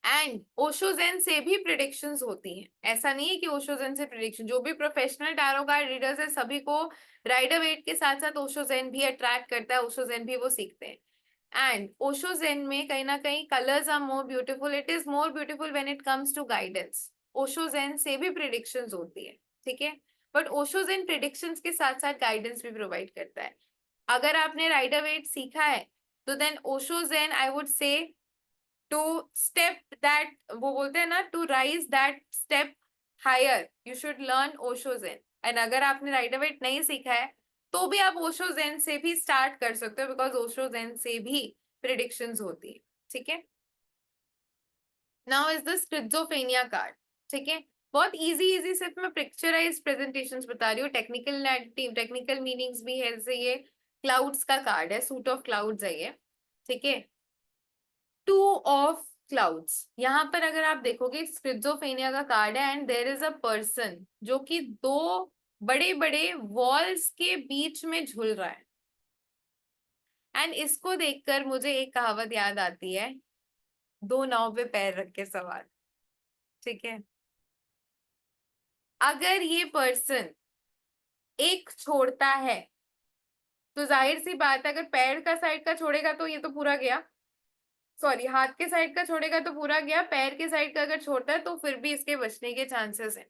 एंड ओशो ज़ेन से भी प्रिडिक्शंस होती हैं। ऐसा नहीं है कि ओशो ज़ेन से प्रिडिक्शन, जो भी प्रोफेशनल टैरो कार्ड रीडर्स है सभी को राइडर वेट के साथ साथ ओशो ज़ेन भी अट्रैक्ट करता है, ओशो ज़ेन भी वो सीखते हैं। एंड ओशो ज़ेन में कहीं ना कहीं colours are more beautiful, it is more beautiful when it comes to guidance. Osho Zen से भी प्रिडिक्शंस होती है। ठीक है, बट ओशो ज़ेन प्रिडिक्शंस के साथ साथ गाइडेंस भी प्रोवाइड करता है। अगर आपने राइडर वेट सीखा है तो then Osho Zen I would say to step that, वो बोलते हैं ना, to rise that step higher you should learn Osho Zen. And अगर आपने राइडर वेट नहीं सीखा है तो भी आप ओशो ज़ेन से भी स्टार्ट कर सकते हो, बिकॉज ओशो ज़ेन से भी प्रिडिक्शंस होती है। ठीक है, now is the schizophrenia card. ठीक है, बहुत इजी इजी सिर्फ मैं पिक्चराइज प्रेजेंटेशंस बता रही हूँ, टेक्निकल मीनिंग्स भी है। जैसे ये क्लाउड्स का कार्ड है, सूट ऑफ क्लाउड्स है ये। ठीक है, टू ऑफ क्लाउड्स, यहाँ पर अगर आप देखोगे स्किज़ोफ्रेनिया का कार्ड है and there is a person जो कि दो बड़े बड़े वॉल्स के बीच में झूल रहा है। एंड इसको देखकर मुझे एक कहावत याद आती है, दो नाव पे पैर रख के सवार। ठीक है, अगर ये पर्सन एक छोड़ता है तो जाहिर सी बात है, अगर पैर का साइड का छोड़ेगा तो ये तो पूरा गया, सॉरी हाथ के साइड का छोड़ेगा तो पूरा गया, पैर के साइड का अगर छोड़ता है तो फिर भी इसके बचने के चांसेस हैं।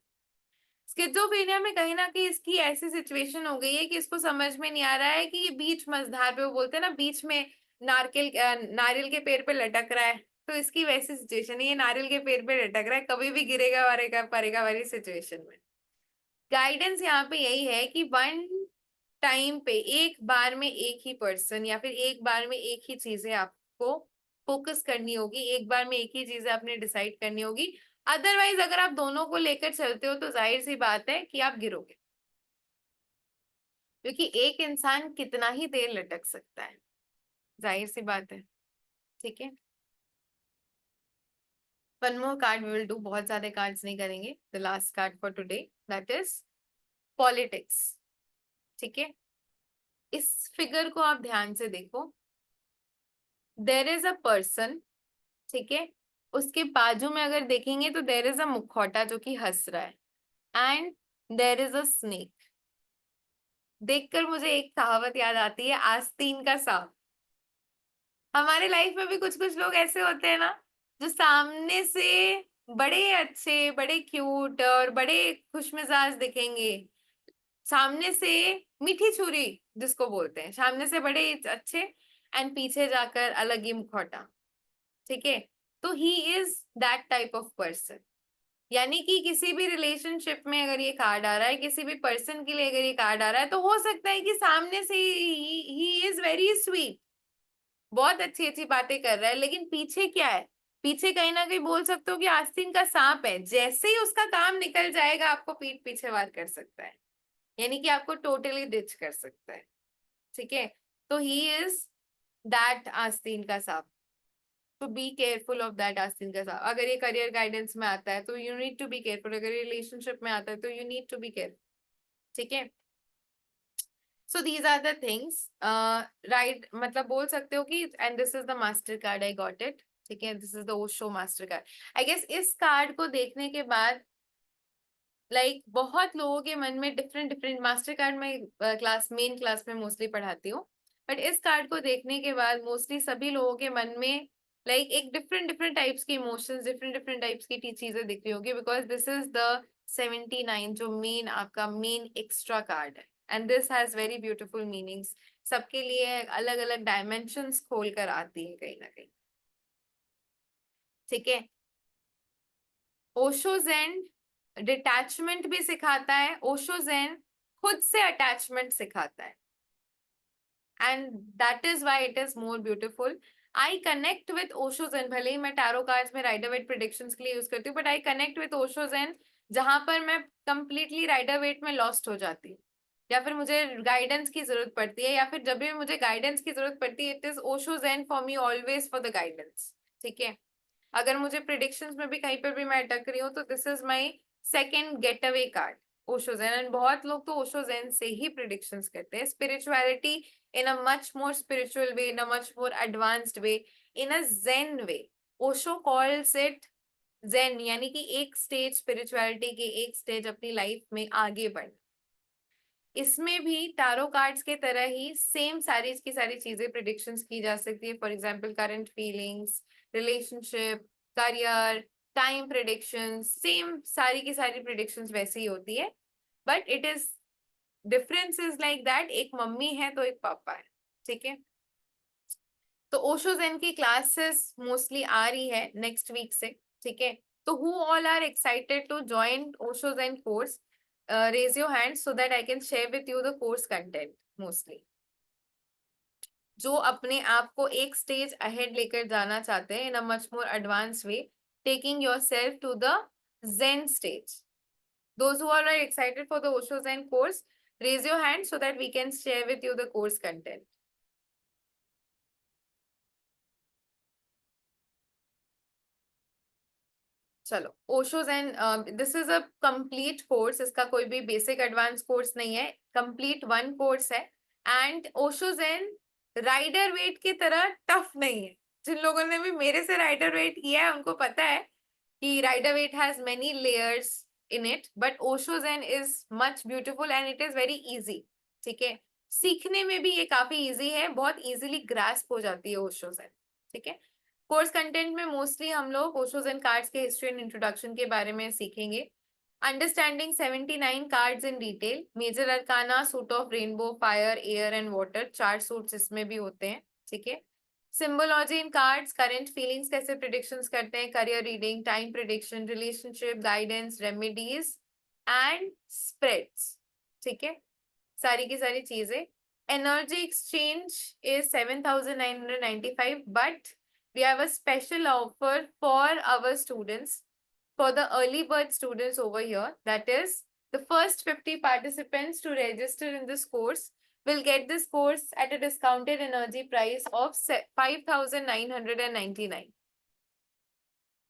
स्किज़ोफ्रेनिया में कहीं ना कहीं इसकी ऐसी सिचुएशन हो गई है कि इसको समझ में नहीं आ रहा है कि ये बीच मझधार पे, वो बोलते हैं ना बीच में नारियल के पेड़ पे लटक रहा है, तो इसकी वैसी सिचुएशन है, ये नारियल के पेड़ पे लटक रहा है, कभी भी गिरेगा वारेगा पड़ेगा वाली सिचुएशन में। गाइडेंस यहाँ पे यही है कि वन टाइम पे एक बार में एक ही पर्सन या फिर एक बार में एक ही चीजें आपको फोकस करनी होगी, एक बार में एक ही चीजें आपने डिसाइड करनी होगी। अदरवाइज अगर आप दोनों को लेकर चलते हो तो जाहिर सी बात है कि आप गिरोगे, क्योंकि एक इंसान कितना ही देर लटक सकता है, जाहिर सी बात है। ठीक है, one more card we will do, बहुत ज्यादा कार्ड्स नहीं करेंगे। The last card for today, that is politics. ठीक है, इस फिगर को आप ध्यान से देखो, देर इज अ पर्सन। ठीक है, उसके बाजू में अगर देखेंगे तो देर इज अ मुखौटा जो कि हंस रहा है, and there is a snake. देखकर मुझे एक कहावत याद आती है, आस्तीन का सांप। हमारे लाइफ में भी कुछ कुछ लोग ऐसे होते हैं ना, जो सामने से बड़े अच्छे, बड़े क्यूट और बड़े खुशमिजाज दिखेंगे, सामने से मीठी छुरी जिसको बोलते हैं, सामने से बड़े अच्छे एंड पीछे जाकर अलग ही मुखौटा। ठीक है, तो he is that type of person. यानी कि किसी भी रिलेशनशिप में अगर ये कार्ड आ रहा है, किसी भी पर्सन के लिए अगर ये कार्ड आ रहा है, तो हो सकता है कि सामने से ही इज वेरी स्वीट, बहुत अच्छी अच्छी बातें कर रहा है, लेकिन पीछे क्या है, पीछे कहीं ना कहीं बोल सकते हो कि आस्तीन का सांप है, जैसे ही उसका काम निकल जाएगा आपको पीठ पीछे वार कर सकता है, यानी कि आपको टोटली डिच कर सकता है। ठीक है, तो ही इज दैट आस्तीन का सांप, तो बी केयरफुल ऑफ दैट आस्तीन का सांप। अगर ये करियर गाइडेंस में आता है तो you need to be careful, अगर रिलेशनशिप में आता है तो you need to be careful. ठीक है, so these are the things, right, मतलब बोल सकते हो कि and this is the master card, I got it. ठीक है, this is the Osho master card. I guess इस कार्ड को देखने के बाद बहुत लोगों के मन में डिफरेंट डिफरेंट, मास्टर कार्ड में मेन क्लास में मोस्टली पढ़ाती हूँ, बट इस कार्ड को देखने के बाद मोस्टली सभी लोगों के मन में एक डिफरेंट डिफरेंट टाइप्स के इमोशंस, डिफरेंट डिफरेंट टाइप्स की चीजें दिख रही होगी, बिकॉज दिस इज द 79 जो मेन आपका मेन एक्स्ट्रा कार्ड है, and this has very beautiful meanings, सबके लिए अलग अलग डायमेंशंस खोल कर आती है कहीं ना कहीं। ठीक है, ओशो ज़ेन डिटैचमेंट भी सिखाता है, ओशो ज़ेन खुद से अटैचमेंट सिखाता है, and that is why it is more beautiful. I connect with Osho Zen, भले ही मैं टैरो कार्ड्स में राइडर वेट प्रेडिक्शंस के लिए यूज करती हूँ, but I connect with Osho Zen जहां पर मैं कंप्लीटली राइडर वेट में लॉस्ट हो जाती हूँ, या फिर मुझे गाइडेंस की जरूरत पड़ती है, या फिर जब भी मुझे गाइडेंस की जरूरत पड़ती है, it is Osho Zen for me always for the guidance. ठीक है, अगर मुझे प्रिडिक्शंस में भी कहीं पर भी मैं अटक रही हूँ तो this is my second get away card, Osho Zen. And बहुत लोग तो ओशो ज़ेन से ही प्रिडिक्शंस करते हैं, spirituality in a much more spiritual way, in a much more advanced way, in a zen way. Osho calls it zen, यानी कि एक stage spirituality के, एक स्टेज अपनी लाइफ में आगे बढ़। इसमें भी टारो कार्ड्स के तरह ही सेम सारी की सारी चीजें प्रिडिक्शंस की जा सकती है, for example current feelings, relationship, career, time predictions, same सारी की सारी प्रिडिक्शंस वैसे ही होती है, but it is difference is like that, एक मम्मी है तो एक पापा है। ठीक है, तो ओशो ज़ेन की क्लासेस मोस्टली आ रही है नेक्स्ट वीक से, ठीक है। तो who all are excited to join Osho Zen course, raise your hand so that I can share with you the course content mostly. जो अपने आप को एक स्टेज अहेड लेकर जाना चाहते हैं in a much more advance way, taking yourself to the zen stage. Those who are excited for the Osho Zen course, raise your hand so that we can share with you the course content. चलो, Osho Zen, this is a complete course, इसका कोई भी basic advance course नहीं है, complete one course है। And Osho Zen Rider Waite की तरह tough नहीं है। जिन लोगों ने भी मेरे से राइडर वेट किया है उनको पता है कि Rider Waite has many layers in it, but Osho Zen is much beautiful and it is very easy, ठीक है। सीखने में भी ये काफी इजी है, बहुत इजीली ग्रास्प हो जाती है ओशो ज़ेन, ठीक है। कोर्स कंटेंट में मोस्टली हम लोग ओशो ज़ेन कार्ड्स के हिस्ट्री एंड इंट्रोडक्शन के बारे में सीखेंगे। Understanding 79 cards in detail, major arcana, suit of rainbow, fire, air and water, 4 suits इसमें भी होते हैं, ठीक है। Symbology in cards, current feelings कैसे प्रिडिक्शंस करते हैं, career reading, time prediction, relationship guidance, remedies and spreads, ठीक है, सारी की सारी चीजें। Energy exchange is 7,995, but we have a special offer for our students, for the early bird students over here. That is, the first 50 participants to register in this course will get this course at a discounted energy price of 5,999.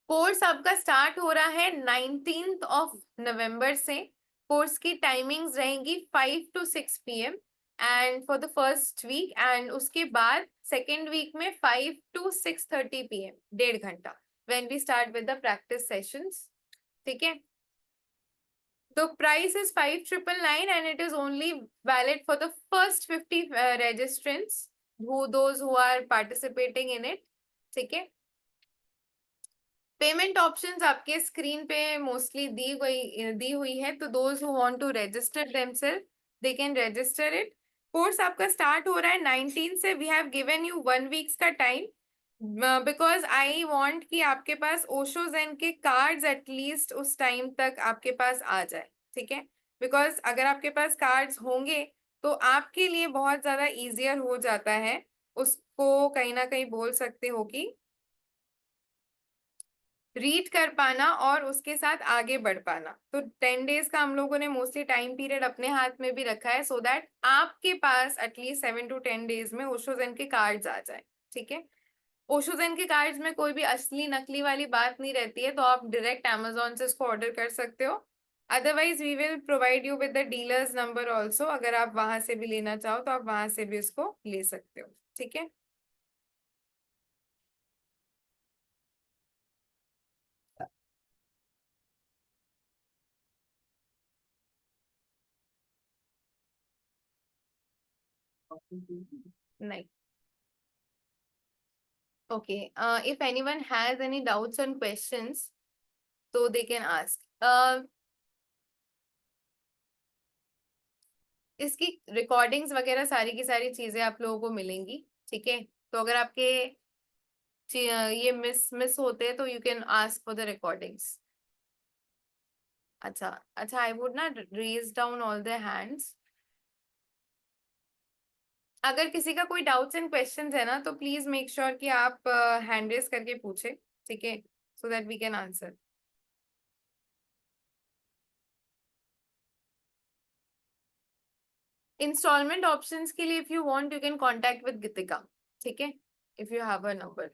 Course आपका start हो रहा है 19th of November से। Course की timings रहेंगी 5 to 6 PM and for the first week, and उसके बाद second week में 5 to 6:30 PM, 1.5 घंटा, when we start with the practice sessions, ठीक है। The price is 5,999 and it is only valid for the first 50 registrants, those who are participating in it, ठीक है। Payment options आपके screen पे mostly दी हुई है, तो those who want to register themselves they can register it. Course आपका start हो रहा है 19 से। We have given you 1 weeks का टाइम, बिकॉज आई वांट कि आपके पास ओशो ज़ेन के कार्ड्स एटलीस्ट उस टाइम तक आपके पास आ जाए, ठीक है। बिकॉज अगर आपके पास कार्ड्स होंगे तो आपके लिए बहुत ज्यादा इजियर हो जाता है, उसको कहीं ना कहीं बोल सकते हो कि रीड कर पाना और उसके साथ आगे बढ़ पाना। तो 10 डेज का हम लोगों ने मोस्टली टाइम पीरियड अपने हाथ में भी रखा है, सो दैट आपके पास एटलीस्ट 7 to 10 डेज में ओशो ज़ेन के कार्ड्स आ जाए, ठीक है। ओशो ज़ेन के कार्ड्स में कोई भी असली नकली वाली बात नहीं रहती है, तो आप डायरेक्ट अमेजोन से इसको ऑर्डर कर सकते हो। Otherwise we will provide you with the dealers number also, अगर आप वहां से भी लेना चाहो तो आप वहां से भी इसको ले सकते हो, ठीक है। नहीं, okay. If anyone has any doubts and questions, so they can ask. इसकी रिकॉर्डिंग्स वगैरह सारी की सारी चीजें आप लोगों को मिलेंगी, ठीक है। तो अगर आपके ये मिस होते हैं तो you can ask for the recordings. अच्छा अच्छा, I would not raise down all the hands. अगर किसी का कोई डाउट्स एंड क्वेश्चंस है ना, तो प्लीज मेक श्योर कि आप हैंड रेज करके पूछे, ठीक है, so that we can answer. Instalment options के लिए if you want you can contact with Geetika, ठीक है, if you have a number.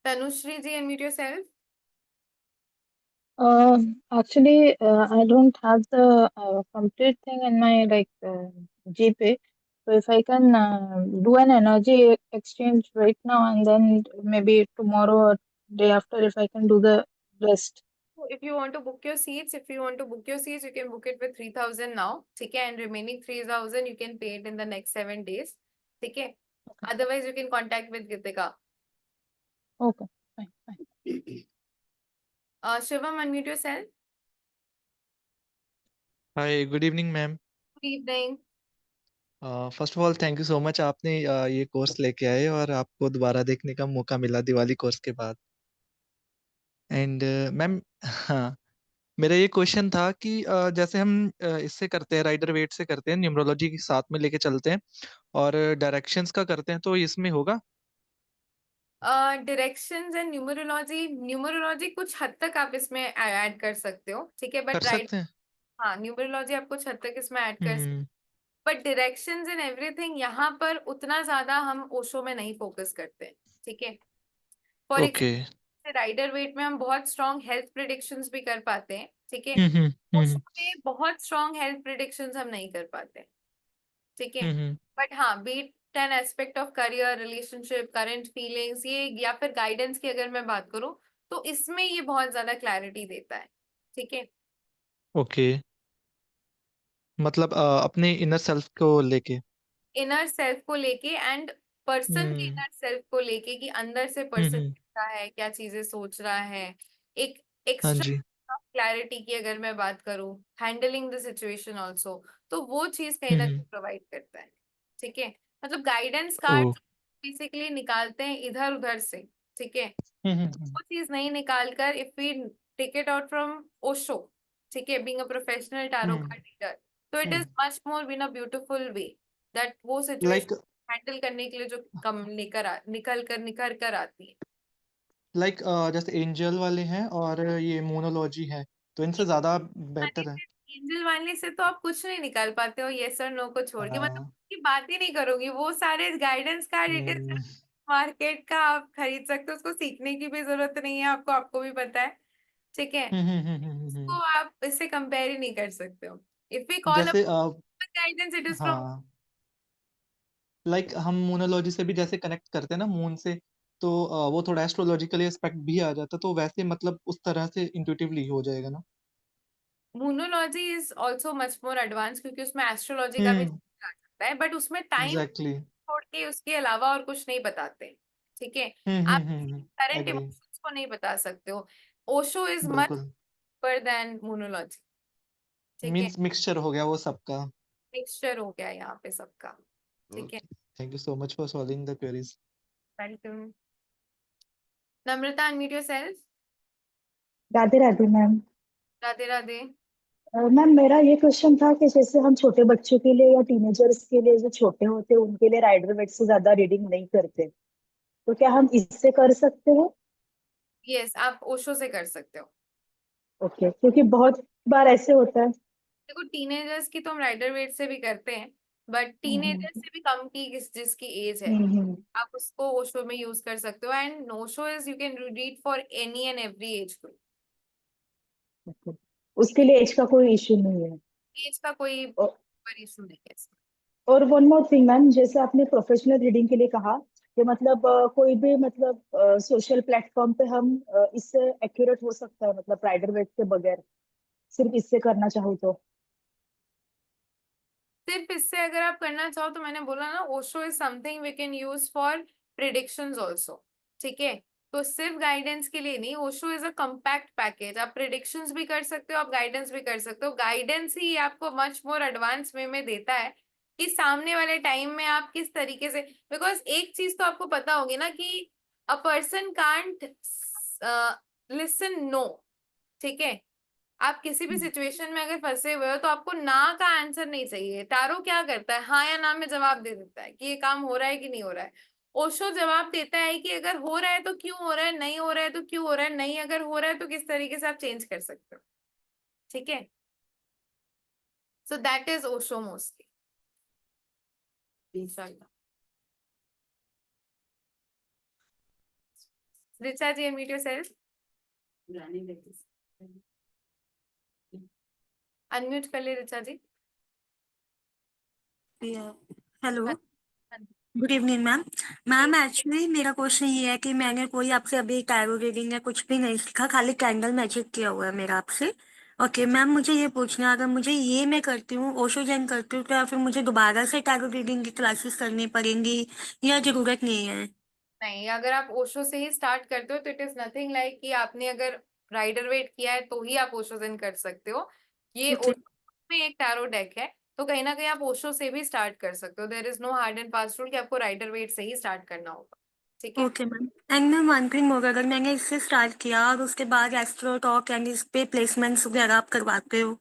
Tanushree ji, unmute yourself. Uh, I don't have the complete thing in my GPay. So if I can do an energy exchange right now and then maybe tomorrow or day after, if I can do the rest. If you want to book your seats, you can book it with 3,000 now, ठीक है, and remaining 3,000 you can pay it in the next 7 days, ठीक है। Okay. Otherwise you can contact with Gitika. Okay. Fine. Shivam, unmute yourself. Hi, good evening, ma'am. Good evening. First of all thank you so much, आपने ये course लेके आए और आपको दोबारा देखने का मौका मिला दिवाली कोर्स के बाद। एंड मैम, हाँ, मेरा ये क्वेश्चन था कि जैसे हम इससे करते हैं, राइडर वेट से करते हैं, न्यूमरोलॉजी के साथ में लेके चलते हैं और डायरेक्शंस का करते हैं, तो इसमें होगा? डायरेक्शंस एंड न्यूमरोलॉजी, न्यूमरोलॉजी कुछ हद तक आप इसमें ऐड कर सकते हो, ठीक है, कर बट राइट, सकते हैं। हाँ न्यूमरोलॉजी आप कुछ हद तक इसमें ऐड कर सकते, हम्म। बट डायरेक्शंस एंड एवरीथिंग यहाँ पर उतना ज्यादा हम ओशो में नहीं फोकस करते, ठीक है। For okay. Example Rider Waite में हम बहुत स्ट्रॉन्ग हेल्थ प्रिडिक्शंस भी कर पाते हैं, ठीक है। हम्म। ओशो में बहुत स्ट्रॉन्ग हेल्थ प्रिडिक्शंस हम नहीं कर पाते, ठीक है। हम्म। बट हाँ, be it an aspect of career, relationship, current feelings, ये या फिर गाइडेंस की अगर मैं बात करूँ, तो इसमें ये बहुत ज्यादा क्लैरिटी देता है, ठीक है। ओके, मतलब अपने इनर सेल्फ को लेके। इनर सेल्फ को लेके एंड पर्सन के हम्म। इनर सेल्फ को लेके कि अंदर से पर्सन हम्म। कैसा है, क्या चीजें सोच रहा है, एक हाँ एक्स्ट्रा जी। क्लैरिटी की अगर मैं बात करूं, हैंडलिंग द सिचुएशन ऑल्सो, तो वो चीज कहीं ना हम्म। कहीं प्रोवाइड करता है, ठीक है। मतलब गाइडेंस ओ। कार्ड बेसिकली निकालते हैं इधर उधर से, ठीक है, हम्म। वो चीज नहीं निकाल कर, if we take it out from Osho, ठीक है, being a professional tarot hmm. Card reader, तो it is much more in a beautiful way that वो लाइक, सिचुएशन हैंडल करने के लिए जो कम निखर कर आती है। जैसे एंजल वाले हैं और ये मोनोलॉजी है, तो इनसे ज्यादा बेटर है। एंजल वाले से तो आप कुछ नहीं निकाल पाते हो, यस और नो को छोड़ के, मतलब हाँ। उसकी बात ही नहीं करोगी, वो सारे guidance card it is hmm. Market का, आप खरीद सकते हो, उसको सीखने की भी जरूरत नहीं है आपको, आपको भी पता है, ठीक है। उसको आप इससे कंपेयर ही नहीं कर सकते हो। इफ वी कॉल अ जैसे गाइडेंस, इट इज फ्रॉम, हाँ, हम मोनोलॉजी से भी जैसे कनेक्ट करते हैं ना मून से, तो वो थोड़ा एस्ट्रोलॉजिकली एस्पेक्ट भी आ जाता, तो वैसे मतलब उस तरह से इंट्यूटिवली हो जाएगा ना? Numerology is also much more advance, क्योंकि उसमें एस्ट्रोलॉजी का भी हम्म। आ सकता है, बट उसमें टाइम एग्जैक्टली। छोड़ के उसके अलावा और कुछ नहीं बताते, ठीक है। आप करंट एग्री। इमोशंस को नहीं बता सकते हो। ओशो इज मच बिल्कुल। पर देन मोनोलॉजी, ठीक है। मीन्स मिक्सचर हो गया वो सबका। मिक्सचर हो गया यहाँ पे सबका, ठीक है। Okay, thank you so much for solving the queries. Welcome. Namrata, unmute yourself. Radhe Radhe ma'am. Radhe Radhe. Ma'am मेरा ये क्वेश्चन था कि जैसे हम छोटे बच्चों के लिए या टीनेजर्स के लिए जो छोटे होते हैं उनके लिए राइडर वेट से ज्यादा रीडिंग नहीं करते, तो क्या हम इससे कर सकते हैं? यस, आप ओशो से कर सकते हो। ओके, क्योंकि बहुत बार ऐसे होता है। देखो, टीनेजर्स की तो हम राइडर वेट से भी करते हैं, बट हम्म। टीनेजर से भी कम की जिसकी एज है, हम्म। आप उसको ओशो में यूज कर सकते हो, and Osho is, you can read for any and every age group. Okay. उसके लिए एज का कोई इश्यू नहीं है। एज का कोई औ- इशू नहीं है इसमें। और वन मोर थिंग मैम, जैसे आपने प्रोफेशनल रीडिंग के लिए कहा कि मतलब कोई भी मतलब सोशल प्लेटफॉर्म पे हम इससे एक्यूरेट हो सकता है, मतलब राइडर वेट के बगैर, सिर्फ इससे करना चाहो तो? सिर्फ इससे अगर आप करना चाहो तो मैंने बोला ना, Osho is something we can use for predictions also, ठीक है। तो सिर्फ गाइडेंस के लिए नहीं, Osho is a compact package, आप प्रिडिक्शंस भी कर सकते हो, आप गाइडेंस भी कर सकते हो। गाइडेंस ही आपको मच मोर एडवांस वे में देता है कि सामने वाले टाइम में आप किस तरीके से, बिकॉज एक चीज तो आपको पता होगी ना कि a person can't listen no, ठीक है। आप किसी भी सिचुएशन में अगर फंसे हुए हो तो आपको ना का आंसर नहीं चाहिए। टारो क्या करता है, हाँ या ना में जवाब दे देता है कि ये काम हो रहा है कि नहीं हो रहा है। ओशो जवाब देता है कि अगर हो रहा है तो क्यों हो रहा है, नहीं हो रहा है तो क्यों हो रहा है, नहीं अगर हो रहा है तो किस तरीके से आप चेंज कर सकते हो, ठीक है। So that is Osho mostly. Richa ji, unmute yourself. Unmute कर ले रिचा जी। हेलो, हाँ, हाँ, गुड इवनिंग मैम। जी। मैम एक्चुअली मेरा क्वेश्चन ये है कि मैंने कोई आपसे अभी टैरो रीडिंग या कुछ भी नहीं सीखा, खाली कैंडल मैजिक किया हुआ है मेरा आपसे। ओके मैम, मुझे ये पूछना है, अगर मुझे ये मैं करती हूँ, ओशो जैन करती हूँ, तो या फिर मुझे दोबारा से टैरो रीडिंग की क्लासेस करनी पड़ेंगी या जरूरत नहीं है? नहीं, अगर आप ओशो से ही स्टार्ट करते हो तो इट इज नथिंग लाइक कि आपने अगर राइडर वेट किया है तो ही आप ओशो zen कर सकते हो। ये ओके। ओशो में एक टैरो डेक है, तो कहीं ना कहीं आप ओशो से भी स्टार्ट कर सकते हो। There is no hard and fast rule कि आपको राइडर वेट से ही स्टार्ट करना होगा, ठीक है। Okay ma'am. And ma'am one thing more, अगर मैंने इससे स्टार्ट किया और उसके बाद एस्ट्रो टॉक एंड इस पे प्लेसमेंट्स वगैरह आप करवाते हो?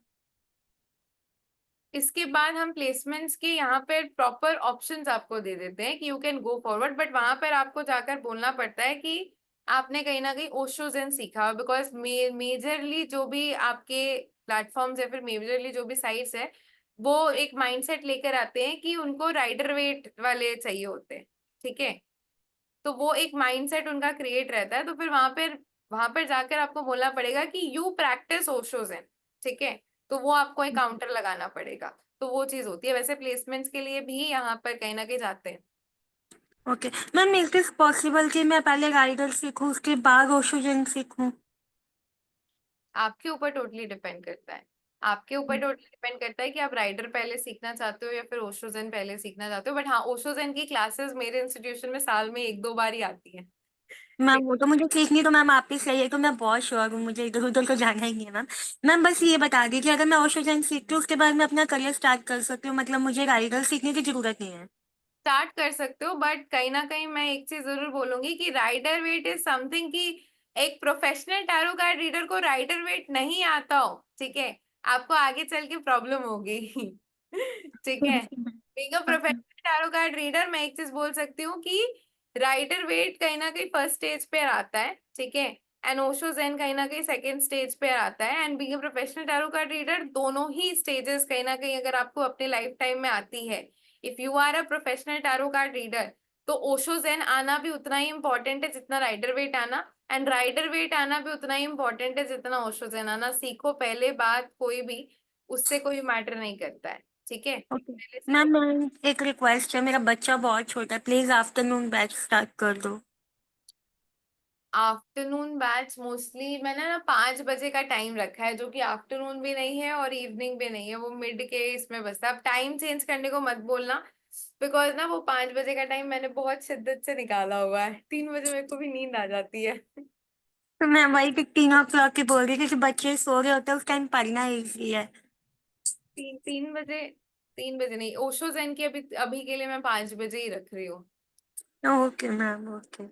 इसके बाद हम प्लेसमेंट्स के यहाँ पर प्रॉपर ऑप्शंस आपको दे देते हैं कि you can go forward, but वहां पर आपको जाकर बोलना पड़ता है कि आपने कहीं ना कहीं ओशो ज़ेन सीखा, बिकॉज मेजरली जो भी आपके प्लेटफॉर्म्स या फिर मेजरली जो भी साइट्स है वो एक माइंडसेट लेकर आते हैं कि उनको राइडर वेट वाले चाहिए होते हैं, ठीक है। तो वो एक माइंडसेट उनका क्रिएट रहता है, तो फिर वहां पर जाकर आपको बोलना पड़ेगा कि यू प्रैक्टिस ओशो ज़ेन, ठीक है। तो वो आपको एक काउंटर लगाना पड़ेगा, तो वो चीज होती है। वैसे प्लेसमेंट्स के लिए भी यहाँ पर कहीं ना कहीं जाते हैं। Okay ma'am, is this possible कि मैं पहले राइडर सीखूं उसके बाद ओशो जन सीखूं? आपके ऊपर टोटली डिपेंड करता है। आपके ऊपर टोटली डिपेंड करता है कि आप राइडर पहले सीखना चाहते हो या फिर ओशो ज़ेन पहले सीखना चाहते हो। बट हाँ, ओशो ज़ेन की क्लासेस मेरे इंस्टीट्यूशन में साल में 1-2 बार ही आती है। मैम वो तो मुझे सीखनी, तो मैम आप ही सही है, तो मैं बहुत श्योर हूँ, मुझे इधर उधर तो जाना ही नहीं है मैम। मैम बस ये बता दीजिए, अगर मैं ओशो जन सीखती हूँ उसके बाद मैं अपना करियर स्टार्ट कर सकती हूँ, मतलब मुझे राइडर सीखने की जरूरत नहीं है? स्टार्ट कर सकते हो, बट कहीं ना कहीं मैं एक चीज जरूर बोलूंगी कि राइडर वेट इज समथिंग कि एक प्रोफेशनल टैरो कार्ड रीडर को राइडर वेट नहीं आता हो, ठीक है, आपको आगे चल के प्रॉब्लम होगी। ठीक है। Being a professional tarot card reader मैं एक चीज बोल सकती हूँ कि राइडर वेट कहीं ना कहीं फर्स्ट स्टेज पे आता है, ठीक है, एंड ओशो ज़ेन कहीं ना कहीं सेकंड स्टेज पे आता है। And being a professional tarot card reader दोनों ही स्टेजेस कहीं ना कहीं अगर आपको अपने लाइफ टाइम में आती है, if you are a professional tarot card reader, तो ओशो ज़ेन आना भी उतना ही इंपॉर्टेंट है जितना राइडर वेट आना, एंड राइडर वेट आना भी उतना ही इंपॉर्टेंट है जितना ओशो ज़ेन आना। सीखो पहले, बात कोई भी उससे कोई मैटर नहीं करता है, ठीक है। ओके पहले सीखो। मैम, एक रिक्वेस्ट है, मेरा बच्चा बहुत छोटा है, प्लीज आफ्टरनून बैच स्टार्ट कर दो। आफ्टरनून बैच मोस्टली मैंने ना 5 बजे का टाइम रखा है, जो कि आफ्टरनून भी नहीं है और इवनिंग भी नहीं है, वो मिड के इसमें बसता है। अब टाइम चेंज करने को मत बोलना, बिकॉज ना वो 5 बजे का टाइम मैंने बहुत शिद्दत से निकाला हुआ है। 3 बजे मेरे को भी नींद आ जाती है। तो मैं वही 15 o'clock की बोल रही थी कि बच्चे सो रहे होते हैं, उस टाइम पढ़ना ईजी है। 3 बजे, 3 बजे नहीं, ओशो ज़ेन की अभी अभी के लिए मैं 5 बजे ही रख रही हूँ। Okay ma'am, okay,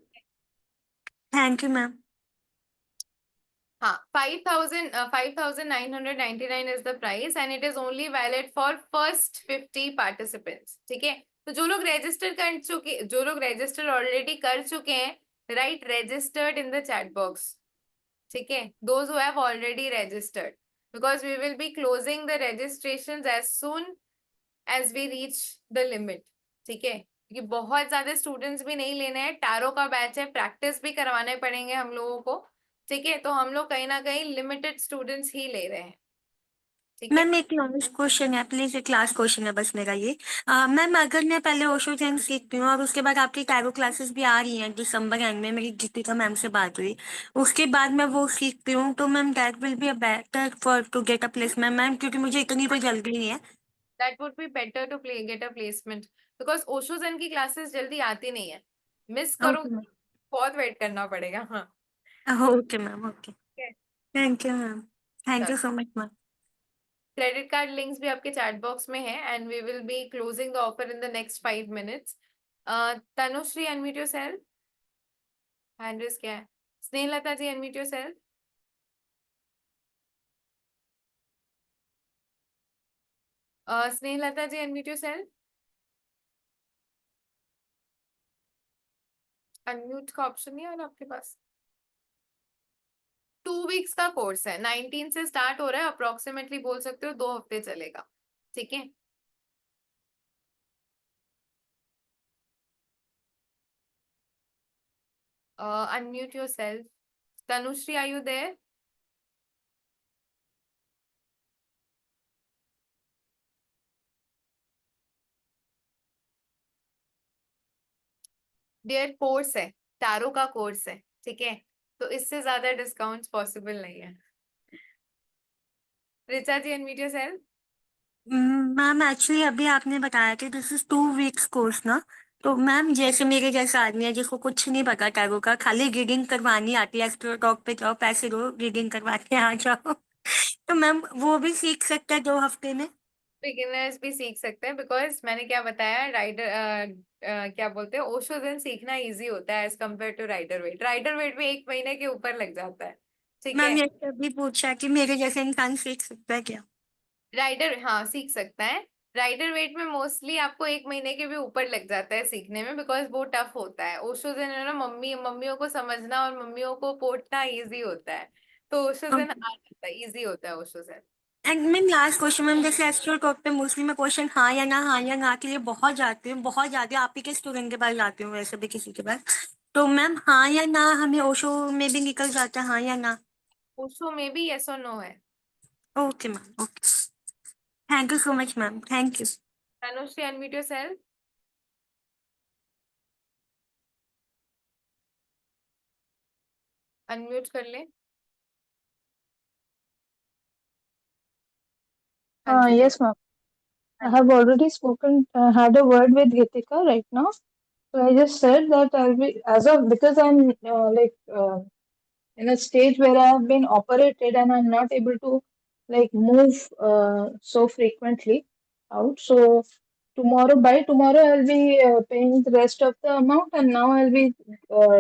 thank you ma'am. हाँ, 5,999 is the price and it is only valid for first 50 participants, ठीक है। तो जो लोग रजिस्टर ऑलरेडी कर चुके हैं, right, registered in the chat box, ठीक है, those who have already registered, because we will be closing the registration as soon as we reach the limit, ठीक है, क्योंकि बहुत ज्यादा स्टूडेंट्स भी नहीं लेने हैं। टैरो का बैच है, प्रैक्टिस भी करवाने पड़ेंगे हम लोगों को, ठीक है, तो हम लोग कहीं ना कहीं लिमिटेड स्टूडेंट्स ही ले रहे हैं, ठीक है। मैम एक लास्ट क्वेश्चन है, प्लीज, एक लास्ट क्वेश्चन है बस मेरा ये। मैम अगर मैं पहले ओशो जैन सीखती हूँ और उसके बाद आपकी टैरो क्लासेस भी आ रही हैं दिसंबर एंड में, मेरी गीतिका मैम से बात हुई, उसके बाद मैं वो सीखती हूँ, तो ma'am that will be a better for to get a placement ma'am, क्योंकि मुझे इतनी कोई जल्दी नहीं है। That would be better to get a placement, because Osho Zen की क्लासेस जल्दी आती नहीं है। मिस करो, ओके मैम। बहुत वेट करना पड़ेगा। हाँ, ओके मैम, ओके, ठीक है। थैंक यू मैम, थैंक चलो, you so much ma'am. Credit card links भी आपके चैट बॉक्स में है and we will be closing the offer in the next 5 minutes। Tanushri, unmute yourself. Hand raise क्या है? Snehlata ji, unmute yourself. Snehlata ji, unmute yourself. Unmute का option नहीं है ना आपके पास। 2 वीक्स का कोर्स है, 19 से स्टार्ट हो रहा है, अप्रोक्सीमेटली बोल सकते हो 2 हफ्ते चलेगा, ठीक है। Unmute yourself. Tanushri, are you there? Dear, course है, टैरो का कोर्स है, ठीक है, तो इससे ज्यादा डिस्काउंट पॉसिबल नहीं है। Richa ji, unmute yourself. Ma'am actually अभी आपने बताया कि दिस इज 2 वीक्स कोर्स ना, तो मैम जैसे मेरे जैसा आदमी है जिसको कुछ नहीं पता टैरो का, खाली रीडिंग करवानी आती है, एस्ट्रो टॉक पे जाओ, पैसे दो, रीडिंग करवा के आ जाओ, तो मैम वो भी सीख सकता है 2 हफ्ते में? बिगिनर्स भी सीख सकते हैं, बिकॉज मैंने क्या बताया, राइडर क्या बोलते हैं, ओशो ज़ेन सीखना इजी होता है as compare to Rider Waite. Rider Waite में 1 महीने के ऊपर लग जाता है, ठीक मैम है। ये तभी पूछा कि मेरे जैसे इंसान सीख सकता है क्या? राइडर हाँ सीख सकता है। राइडर वेट में मोस्टली आपको 1 महीने के भी ऊपर लग जाता है सीखने में, बिकॉज वो टफ होता है। ओशो ज़ेन है ना, मम्मियों को समझना और मम्मियों को पोटना इजी होता है, तो ओशो ज़ेन आ जाता है, इजी होता है Osho Zen. And ma'am last question ma'am, जैसे एस्ट्रो टॉप पे मोस्टली मैं क्वेश्चन हाँ या ना के लिए बहुत जाती हूँ, बहुत जाती हूँ, आप ही के स्टूडेंट के पास जाती हूँ, वैसे भी किसी के पास। तो मैम हाँ या ना हमें ओशो में भी निकल जाता है, हाँ या ना? ओशो में भी यस और नो है। Okay ma'am, okay, thank you so much ma'am, thank you. Tanushree, unmute yourself. Unmute कर ले। हाँ जी Yes, ma'am. I have already had a word with Gitika right now. So I just said that I'll be, because I'm in a stage where I have been operated and I'm not able to move so frequently out. So by tomorrow, I'll be paying the rest of the amount, and now I'll be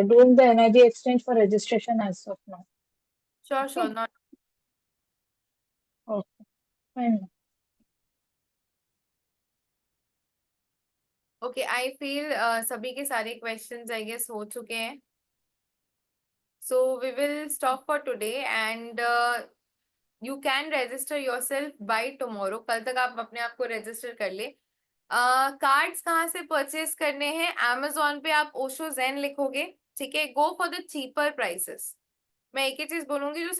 doing the energy exchange for registration as of now. Sure sure, not Okay, fine. Okay. I feel सभी के सारे questions I guess हो चुके हैं, so we will stop for today and you can register yourself by tomorrow. कल तक आप अपने आप को रजिस्टर कर ले। कार्ड्स कहाँ से परचेज करने हैं? Amazon पे आप ओशो ज़ेन लिखोगे, ठीक है, go for the cheaper prices. मैं एक ही चीज बोलूंगी, जो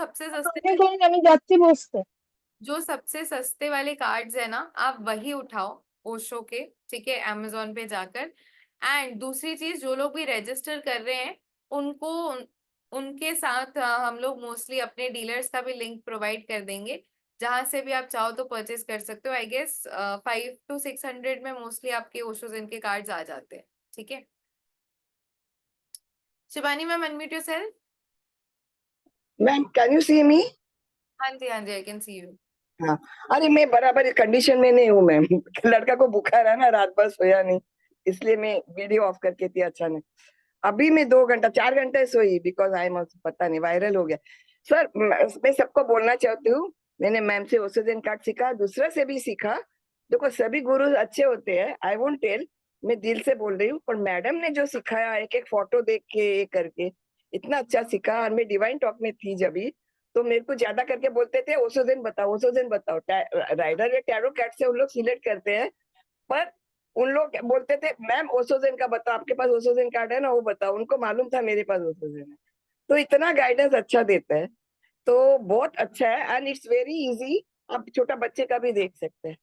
सबसे सस्ते वाले कार्ड्स है ना, आप वही उठाओ ओशो के, ठीक है, Amazon पे जाकर। एंड दूसरी चीज, जो लोग भी रजिस्टर कर रहे हैं उनको उनके साथ हम लोग मोस्टली अपने डीलर्स का भी लिंक प्रोवाइड कर देंगे, जहां से भी आप चाहो तो परचेज कर सकते हो। आई गेस 500 to 600 में मोस्टली आपके ओशो ज़ेन के कार्ड्स आ जाते हैं, ठीक है। Shivani ma'am, unmute yourself. Ma'am can you see me? हाँ जी, हाँ जी, आई कैन सी यू। हाँ, अरे मैं बराबर कंडीशन में नहीं हूँ मैम। लड़का को बुखार है ना, रात भर सोया नहीं, इसलिए मैं वीडियो ऑफ करके थी अचानक। अभी मैं 4 घंटे सोई, बिकॉज आई एम पता नहीं वायरल हो गया। सर मैं सबको बोलना चाहती हूँ, मैंने मैम से ओशो ज़ेन कार्ड सीखा, दूसरे से भी सीखा। देखो सभी गुरु अच्छे होते हैं, आई वोंट टेल, मैं दिल से बोल रही हूँ, पर मैडम ने जो सिखाया, एक एक फोटो देख के ये करके इतना अच्छा सीखा। और मैं डिवाइन टॉक में थी जब भी, तो मेरे को ज्यादा करके बोलते थे ओशो ज़ेन बताओ, ओशो ज़ेन बताओ। राइडर या टैरो कार्ड से उन लोग सिलेक्ट करते हैं, पर उन लोग बोलते थे मैम ओशो ज़ेन का बताओ, आपके पास ओशो ज़ेन कार्ड है ना, वो बताओ। उनको मालूम था मेरे पास ओशो ज़ेन है, तो इतना गाइडेंस अच्छा देता है, तो बहुत अच्छा है। एंड इट्स वेरी इजी, आप छोटा बच्चे का भी देख सकते हैं।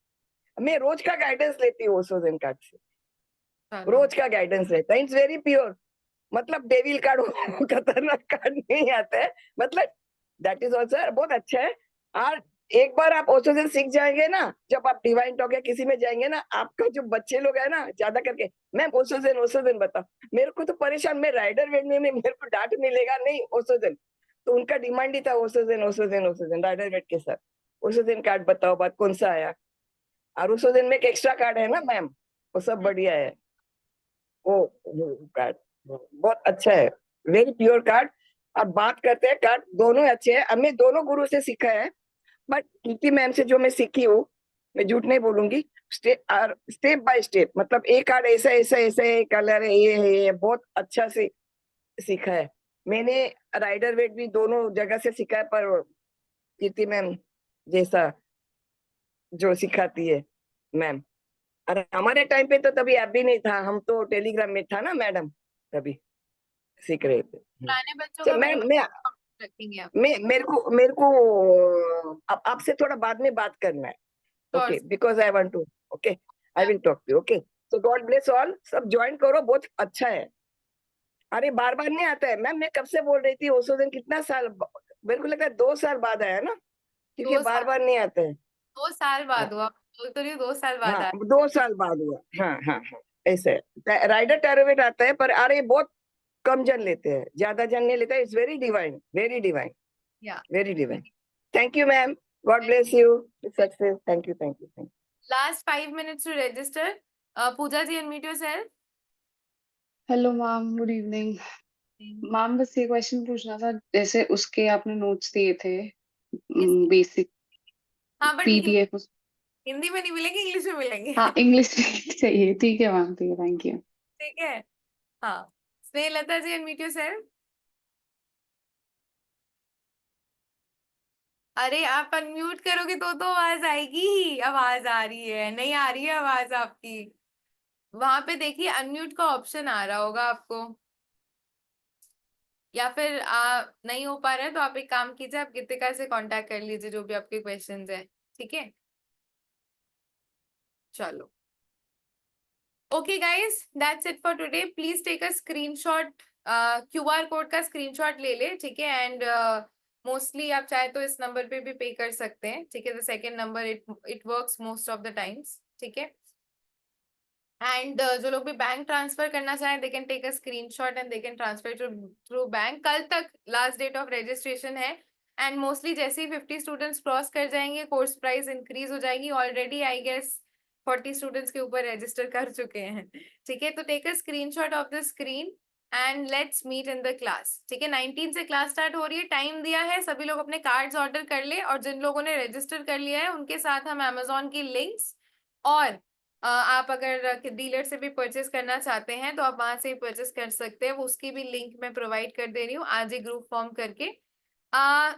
मैं रोज का गाइडेंस लेती हूँ ओशो ज़ेन कार्ड से, रोज का गाइडेंस रहता है। इट्स वेरी प्योर, मतलब डेविल कार्ड खतरनाक कार्ड नहीं आता है, मतलब दैट इज ऑल्सो बहुत अच्छा है। और एक बार आप ओशो ज़ेन सीख जाएंगे ना, जब आप डिवाइन टॉक या किसी में जाएंगे ना, आपका जो बच्चे लोग है ना, ज्यादा करके मैम ओशो ज़ेन बताओ। मेरे को तो परेशान, मैं राइडर वेट में मेरे को डांट मिलेगा नहीं ओशो ज़ेन, तो उनका डिमांड ही था ओशो ज़ेन राइडर वेट के साथ। ओशो ज़ेन कार्ड बताओ, बात कौन सा आया। और ओशो ज़ेन में एक एक्स्ट्रा कार्ड है ना मैम, वो सब बढ़िया है। वो कार्ड बहुत अच्छा है, वेरी प्योर कार्ड। अब बात करते हैं कार्ड, दोनों अच्छे हैं। हमने दोनों गुरु से सीखा है, बट कीर्ति मैम से जो मैं सीखी हूँ, मैं झूठ नहीं बोलूंगी, स्टेप बाय स्टेप, मतलब एक कार्ड ऐसा ऐसा ऐसा है, कलर है, ये है, ये बहुत अच्छा से सीखा है मैंने। राइडर वेट भी दोनों जगह से सीखा है, पर कीर्ति मैम जैसा जो सिखाती है मैम। अरे हमारे टाइम पे तो तभी ऐप भी नहीं था, हम तो टेलीग्राम में था ना मैडम, तभी सीख रहे थे। पुराने बच्चों तो का मैं बिल्कुल रखेंगे आप। मेरे को आपसे थोड़ा बाद में बात करना है, okay, because I want to, okay, I will talk to, okay. So God bless all, सब ज्वाइन करो, बहुत अच्छा है। अरे बार बार नहीं आता है मैम, मैं कब से बोल रही थी ओशो ज़ेन, कितना साल, मेरे को लगता है 2 साल बाद आया ना, क्योंकि बार बार नहीं आता है। 2 साल बाद हुआ, बोल तो रही हूँ 2 साल बाद हाँ आया। 2 साल बाद हुआ, हाँ हाँ हाँ, ऐसे है। राइडर टैरोवेट आता है, पर अरे बहुत कम जन लेते हैं, ज्यादा जन नहीं लेता है। It's very divine, very divine, yeah very divine. Thank you ma'am, God bless you, success, thank you, thank you, thank you. Last 5 minutes to register. Pooja ji, unmute yourself. Hello ma'am, good evening. Ma'am बस ये question पूछना था, जैसे उसके आपने notes दिए थे basic हाँ, but पीडीएफ। हिंदी में नहीं मिलेंगे, इंग्लिश में मिलेंगे। हाँ, इंग्लिश चाहिए। ठीक है मैम, ठीक है, थैंक यू। ठीक है। हाँ, स्नेहलता जी, unmute yourself. अरे आप अनम्यूट करोगे तो आवाज आएगी ही। आवाज आ रही है, नहीं आ रही है आवाज आपकी? वहां पे देखिए अनम्यूट का ऑप्शन आ रहा होगा आपको, या फिर नहीं हो पा रहा है तो आप एक काम कीजिए, आप गीतिका से कांटेक्ट कर लीजिए जो भी आपके क्वेश्चंस है। ठीक है, चलो। Okay guys, that's it for today. Please take a screenshot, QR code का स्क्रीनशॉट ले ले, ठीक है। एंड मोस्टली आप चाहे तो इस नंबर पे भी पे कर सकते हैं, ठीक है। The second number, it works most of the times, ठीक है। एंड जो लोग भी बैंक ट्रांसफर करना चाहें, they can take a screenshot and they can transfer through bank. कल तक लास्ट डेट ऑफ रजिस्ट्रेशन है। एंड मोस्टली जैसे ही 50 स्टूडेंट्स क्रॉस कर जाएंगे, कोर्स प्राइस इंक्रीज हो जाएगी। ऑलरेडी आई गेस 40 स्टूडेंट्स के ऊपर रजिस्टर कर चुके हैं, ठीक है। तो take a screenshot of the screen and let's meet in the class, ठीक है। 19 से क्लास स्टार्ट हो रही है, टाइम दिया है, सभी लोग अपने कार्ड्स ऑर्डर कर ले। और जिन लोगों ने रजिस्टर कर लिया है उनके साथ हम अमेजोन की लिंक्स, और आप अगर डीलर से भी परचेस करना चाहते हैं तो आप वहां से परचेस कर सकते हैं। वो उसकी भी लिंक मैं प्रोवाइड कर दे रही हूँ आज ही ग्रुप फॉर्म करके।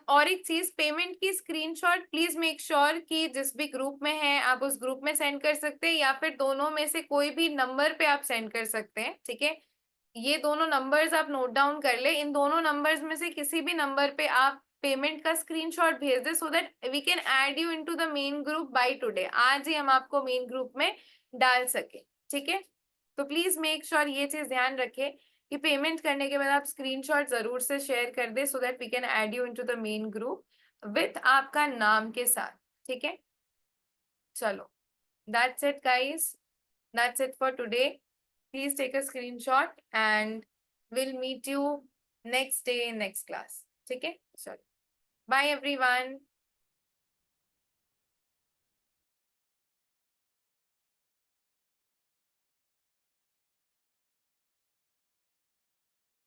और एक चीज, पेमेंट की स्क्रीनशॉट प्लीज मेक श्योर कि जिस भी ग्रुप में है आप उस ग्रुप में सेंड कर सकते हैं, या फिर दोनों में से कोई भी नंबर पे आप सेंड कर सकते हैं, ठीक है। ये दोनों नंबर्स आप नोट डाउन कर ले। इन दोनों नंबर्स में से किसी भी नंबर पे आप पेमेंट का स्क्रीनशॉट भेज दे, so that we can add you into the main group by today. आज ही हम आपको मेन ग्रुप में डाल सके, ठीक है। तो प्लीज मेक श्योर ये चीज ध्यान रखे कि पेमेंट करने के बाद आप स्क्रीनशॉट जरूर से शेयर कर दे, so that we can add you into the main group with आपका नाम के साथ, ठीक है। चलो, that's it guys, that's it for today. Please take a screenshot and we'll meet you next day in next class. ठीक है, चलो, bye everyone.